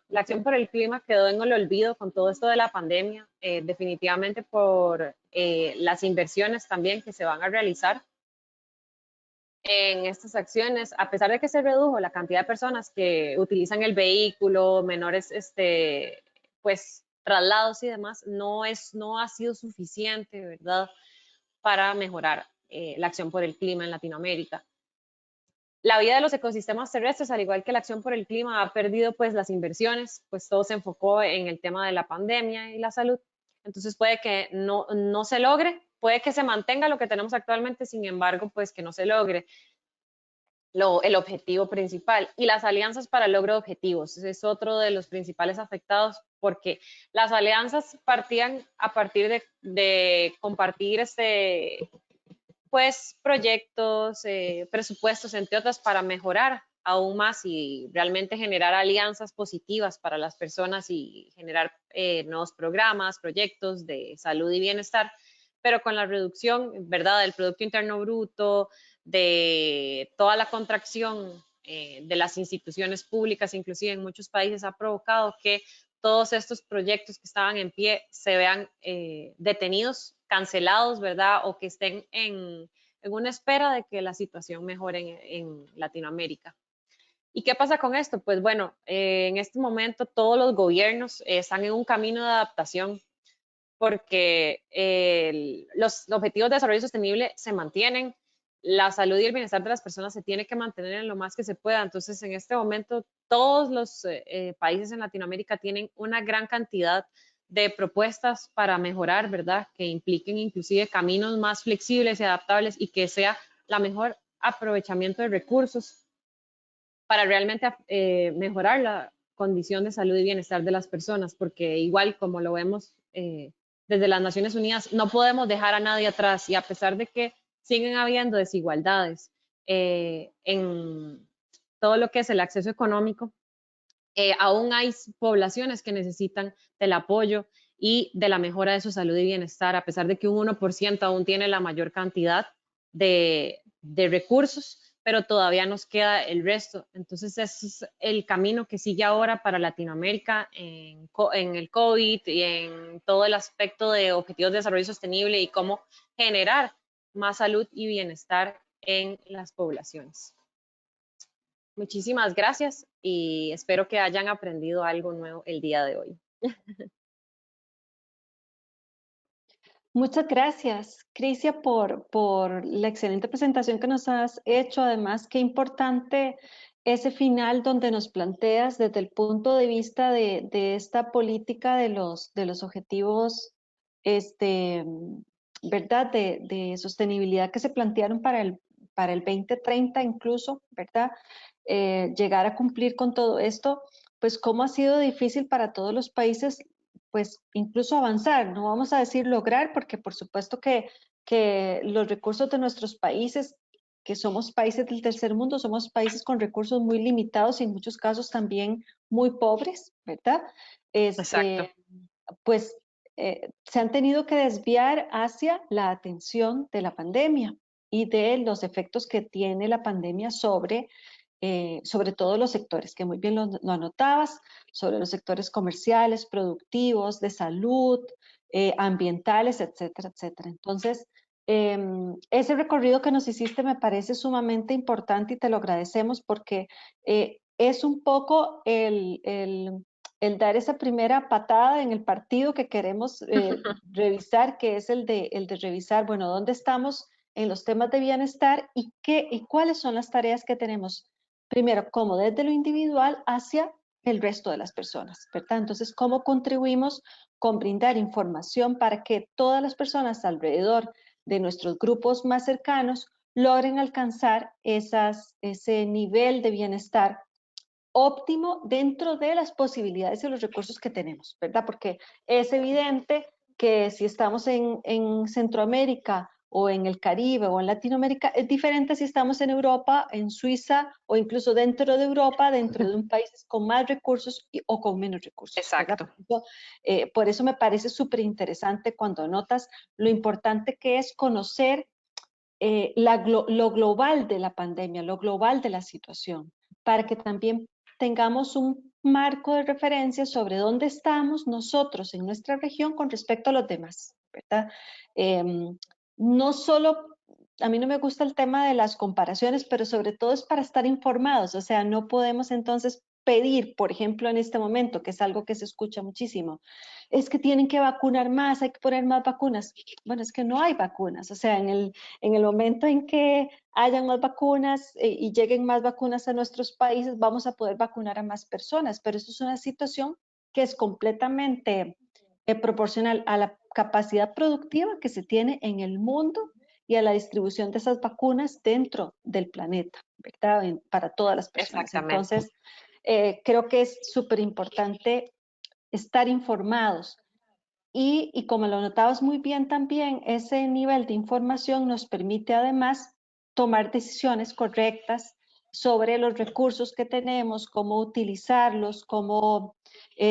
[SPEAKER 2] quedó en el olvido con todo esto de la pandemia, definitivamente por las inversiones también que se van a realizar en estas acciones, a pesar de que se redujo la cantidad de personas que utilizan el vehículo, menores pues traslados y demás, no ha sido suficiente, ¿verdad?, para mejorar la acción por el clima en Latinoamérica. La vida de los ecosistemas terrestres, al igual que la acción por el clima, ha perdido pues las inversiones, pues todo se enfocó en el tema de la pandemia y la salud. Entonces puede que no se logre, puede que se mantenga lo que tenemos actualmente, sin embargo, pues que no se logre el objetivo principal. Y las alianzas para el logro de objetivos, ese es otro de los principales afectados, porque las alianzas partían a partir de compartir pues proyectos, presupuestos, entre otras, para mejorar aún más y realmente generar alianzas positivas para las personas y generar nuevos programas, proyectos de salud y bienestar, pero con la reducción, ¿verdad?, del Producto Interno Bruto, de toda la contracción de las instituciones públicas, inclusive en muchos países, ha provocado que todos estos proyectos que estaban en pie se vean detenidos, cancelados, ¿verdad? O que estén en una espera de que la situación mejore en Latinoamérica. ¿Y qué pasa con esto? Pues bueno, en este momento todos los gobiernos están en un camino de adaptación porque los objetivos de desarrollo sostenible se mantienen, la salud y el bienestar de las personas se tiene que mantener en lo más que se pueda. Entonces, en este momento, todos los países en Latinoamérica tienen una gran cantidad de propuestas para mejorar, ¿verdad? Que impliquen inclusive caminos más flexibles y adaptables y que sea la mejor aprovechamiento de recursos para realmente mejorar la condición de salud y bienestar de las personas, porque igual como lo vemos desde las Naciones Unidas, no podemos dejar a nadie atrás y a pesar de que siguen habiendo desigualdades en todo lo que es el acceso económico, aún hay poblaciones que necesitan del apoyo y de la mejora de su salud y bienestar, a pesar de que un 1% aún tiene la mayor cantidad de recursos, pero todavía nos queda el resto. Entonces, ese es el camino que sigue ahora para Latinoamérica en el COVID y en todo el aspecto de objetivos de desarrollo sostenible y cómo generar más salud y bienestar en las poblaciones. Muchísimas gracias y espero que hayan aprendido algo nuevo el día de hoy.
[SPEAKER 1] Muchas gracias, Crisia, por la excelente presentación que nos has hecho. Además, qué importante ese final donde nos planteas desde el punto de vista de esta política de los objetivos, este, ¿verdad? De sostenibilidad que se plantearon para el 2030 incluso, ¿verdad? Llegar a cumplir con todo esto, pues cómo ha sido difícil para todos los países pues incluso avanzar, no vamos a decir lograr, porque por supuesto que los recursos de nuestros países, que somos países del tercer mundo, somos países con recursos muy limitados y en muchos casos también muy pobres, ¿verdad?
[SPEAKER 2] Exacto.
[SPEAKER 1] Pues se han tenido que desviar hacia la atención de la pandemia y de los efectos que tiene la pandemia sobre todos los sectores, que muy bien lo anotabas, sobre los sectores comerciales, productivos, de salud, ambientales, etcétera, etcétera. Entonces, ese recorrido que nos hiciste me parece sumamente importante y te lo agradecemos porque es un poco el dar esa primera patada en el partido que queremos revisar, que es el de revisar, bueno, dónde estamos en los temas de bienestar y cuáles son las tareas que tenemos primero, como desde lo individual hacia el resto de las personas, ¿verdad? Entonces, ¿cómo contribuimos con brindar información para que todas las personas alrededor de nuestros grupos más cercanos logren alcanzar ese nivel de bienestar óptimo dentro de las posibilidades y los recursos que tenemos, ¿verdad? Porque es evidente que si estamos en Centroamérica o en el Caribe o en Latinoamérica, es diferente si estamos en Europa, en Suiza o incluso dentro de Europa, dentro de un país con más recursos o con menos recursos, ¿verdad?
[SPEAKER 2] Exacto.
[SPEAKER 1] Por eso me parece súper interesante cuando notas lo importante que es conocer lo global de la pandemia, lo global de la situación, para que también tengamos un marco de referencia sobre dónde estamos nosotros en nuestra región con respecto a los demás, ¿verdad? Eh, no solo, a mí no me gusta el tema de las comparaciones, pero sobre todo es para estar informados, o sea, no podemos entonces pedir, por ejemplo, en este momento, que es algo que se escucha muchísimo, es que tienen que vacunar más, hay que poner más vacunas. Bueno, es que no hay vacunas, o sea, en el momento en que hayan más vacunas y lleguen más vacunas a nuestros países, vamos a poder vacunar a más personas, pero eso es una situación que es completamente proporcional a la capacidad productiva que se tiene en el mundo y a la distribución de esas vacunas dentro del planeta, ¿verdad? Para todas las personas.
[SPEAKER 2] Exactamente.
[SPEAKER 1] Entonces, creo que es súper importante estar informados y como lo notabas muy bien también, ese nivel de información nos permite además tomar decisiones correctas sobre los recursos que tenemos, cómo utilizarlos, cómo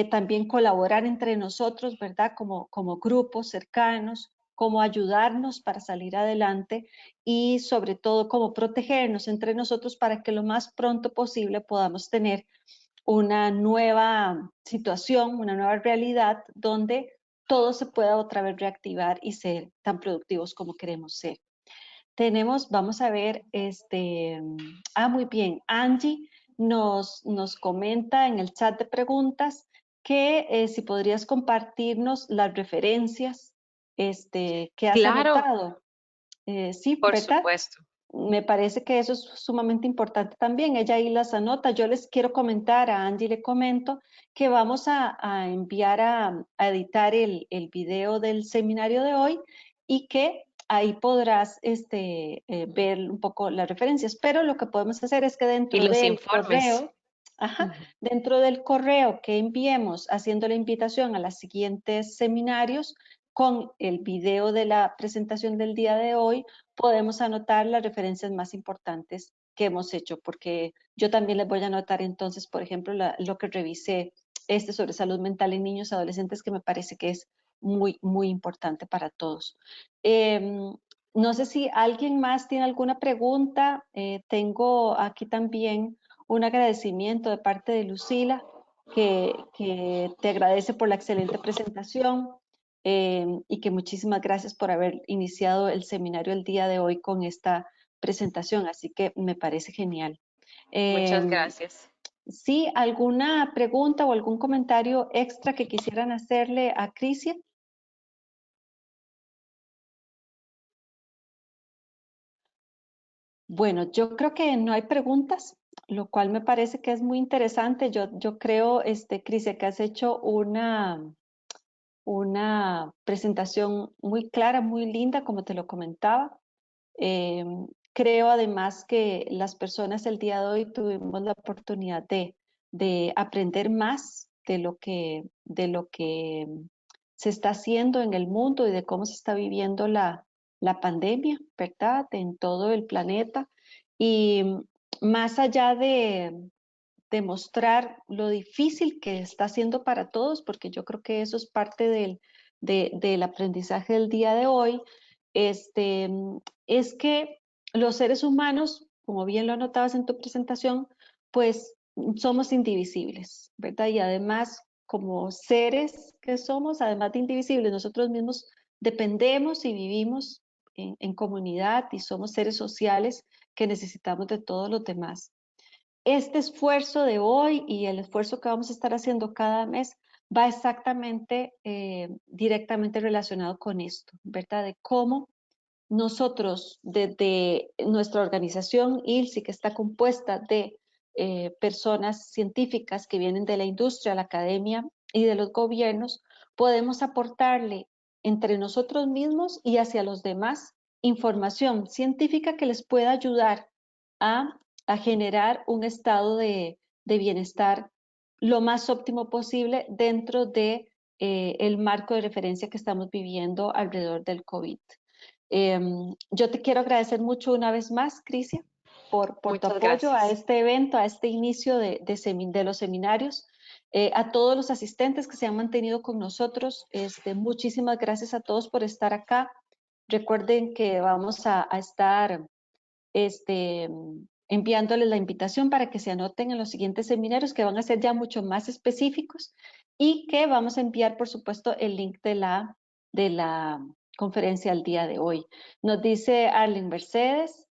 [SPEAKER 1] también colaborar entre nosotros, ¿verdad? Como grupos cercanos, cómo ayudarnos para salir adelante y sobre todo cómo protegernos entre nosotros para que lo más pronto posible podamos tener una nueva situación, una nueva realidad donde todo se pueda otra vez reactivar y ser tan productivos como queremos ser. Tenemos, vamos a ver, muy bien, Angie nos comenta en el chat de preguntas que si podrías compartirnos las referencias que has
[SPEAKER 2] Claro,
[SPEAKER 1] anotado. Sí,
[SPEAKER 2] por
[SPEAKER 1] ¿verdad?
[SPEAKER 2] supuesto.
[SPEAKER 1] Me parece que eso es sumamente importante también. Ella ahí las anota. Yo les quiero comentar, a Angie le comento, que vamos a enviar a editar el video del seminario de hoy y que ahí podrás ver un poco las referencias. Pero lo que podemos hacer es que
[SPEAKER 2] Y
[SPEAKER 1] dentro
[SPEAKER 2] los
[SPEAKER 1] del
[SPEAKER 2] informes.
[SPEAKER 1] correo, ajá,
[SPEAKER 2] Ujú.
[SPEAKER 1] dentro del correo que enviemos haciendo la invitación a los siguientes seminarios, con el video de la presentación del día de hoy, podemos anotar las referencias más importantes que hemos hecho, porque yo también les voy a anotar entonces, por ejemplo, lo que revisé sobre salud mental en niños y adolescentes, que me parece que es muy, muy importante para todos. No sé si alguien más tiene alguna pregunta. Tengo aquí también un agradecimiento de parte de Lucila, que te agradece por la excelente presentación y que muchísimas gracias por haber iniciado el seminario el día de hoy con esta presentación, así que me parece genial.
[SPEAKER 2] Muchas
[SPEAKER 1] Eh,
[SPEAKER 2] gracias.
[SPEAKER 1] ¿Sí, alguna pregunta o algún comentario extra que quisieran hacerle a Crisia? Bueno, yo creo que no hay preguntas, lo cual me parece que es muy interesante. Yo creo, Crisia, que has hecho una presentación muy clara, muy linda, como te lo comentaba. Eh, Creo además que las personas el día de hoy tuvimos la oportunidad de aprender más de lo que se está haciendo en el mundo y de cómo se está viviendo la pandemia, ¿verdad? En todo el planeta. Y más allá de demostrar lo difícil que está siendo para todos, porque yo creo que eso es parte del aprendizaje del día de hoy, este, es que los seres humanos, como bien lo anotabas en tu presentación, pues somos indivisibles, ¿verdad? Y además, como seres que somos, además de indivisibles, nosotros mismos dependemos y vivimos en comunidad y somos seres sociales que necesitamos de todos los demás. Este esfuerzo de hoy y el esfuerzo que vamos a estar haciendo cada mes va exactamente directamente relacionado con esto, ¿verdad? De cómo nosotros, desde nuestra organización ILSI, que está compuesta de personas científicas que vienen de la industria, la academia y de los gobiernos, podemos aportarle entre nosotros mismos y hacia los demás información científica que les pueda ayudar a, a generar un estado de bienestar lo más óptimo posible dentro de el marco de referencia que estamos viviendo alrededor del COVID. Yo te quiero agradecer mucho una vez más, Crisia, por tu
[SPEAKER 2] Muchas
[SPEAKER 1] apoyo a
[SPEAKER 2] gracias.
[SPEAKER 1] este evento, a este inicio de los seminarios. A todos los asistentes que se han mantenido con nosotros, muchísimas gracias a todos por estar acá. Recuerden que vamos a estar este, enviándoles la invitación para que se anoten en los siguientes seminarios, que van a ser ya mucho más específicos, y que vamos a enviar, por supuesto, el link de la conferencia al día de hoy. Nos dice Arlene Mercedes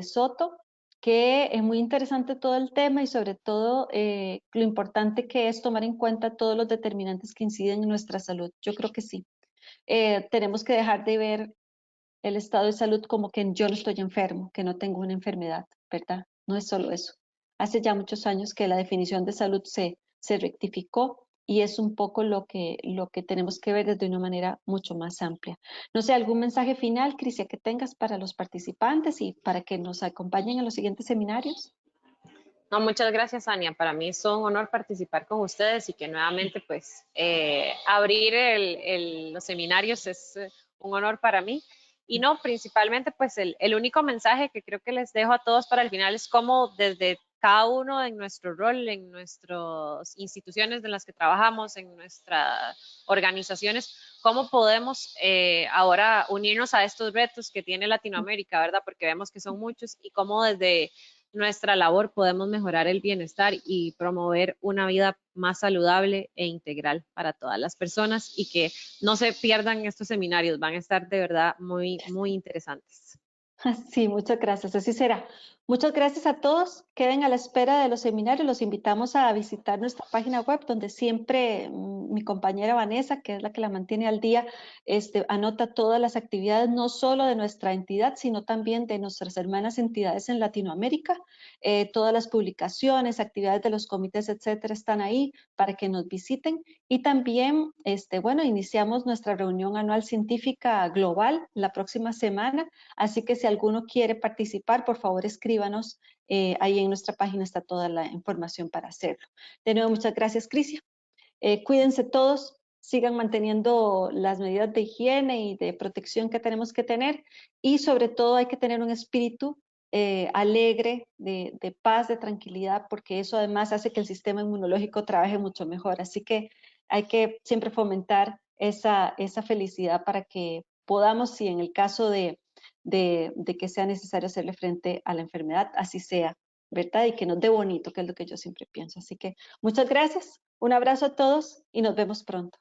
[SPEAKER 1] Soto que es muy interesante todo el tema y sobre todo lo importante que es tomar en cuenta todos los determinantes que inciden en nuestra salud. Yo creo que sí. Tenemos que dejar de ver el estado de salud como que yo no estoy enfermo, que no tengo una enfermedad, ¿verdad? No es solo eso. Hace ya muchos años que la definición de salud se rectificó y es un poco lo que tenemos que ver desde una manera mucho más amplia. No sé, algún mensaje final, Crisia, que tengas para los participantes y para que nos acompañen en los siguientes seminarios.
[SPEAKER 2] No, muchas gracias, Ania. Para mí es un honor participar con ustedes y que nuevamente, pues, abrir los seminarios es un honor para mí. Y no, principalmente, pues, el único mensaje que creo que les dejo a todos para el final es cómo desde cada uno en nuestro rol, en nuestras instituciones en las que trabajamos, en nuestras organizaciones, cómo podemos ahora unirnos a estos retos que tiene Latinoamérica, ¿verdad? Porque vemos que son muchos y cómo desde nuestra labor podemos mejorar el bienestar y promover una vida más saludable e integral para todas las personas y que no se pierdan estos seminarios, van a estar de verdad muy, muy interesantes.
[SPEAKER 1] Sí, muchas gracias. Así será. Muchas gracias a todos. Queden a la espera de los seminarios. Los invitamos a visitar nuestra página web, donde siempre mi compañera Vanessa, que es la que la mantiene al día, anota todas las actividades, no solo de nuestra entidad, sino también de nuestras hermanas entidades en Latinoamérica. Todas las publicaciones, actividades de los comités, etcétera, están ahí para que nos visiten. Y también, bueno, iniciamos nuestra reunión anual científica global la próxima semana. Así que si alguno quiere participar, por favor escríbanos. Ahí en nuestra página está toda la información para hacerlo. De nuevo, muchas gracias, Crisia. Cuídense todos, sigan manteniendo las medidas de higiene y de protección que tenemos que tener, y sobre todo hay que tener un espíritu alegre, de paz, de tranquilidad, porque eso además hace que el sistema inmunológico trabaje mucho mejor. Así que hay que siempre fomentar esa felicidad para que podamos, si en el caso de que sea necesario hacerle frente a la enfermedad, así sea, ¿verdad? Y que nos dé bonito, que es lo que yo siempre pienso. Así que muchas gracias, un abrazo a todos y nos vemos pronto.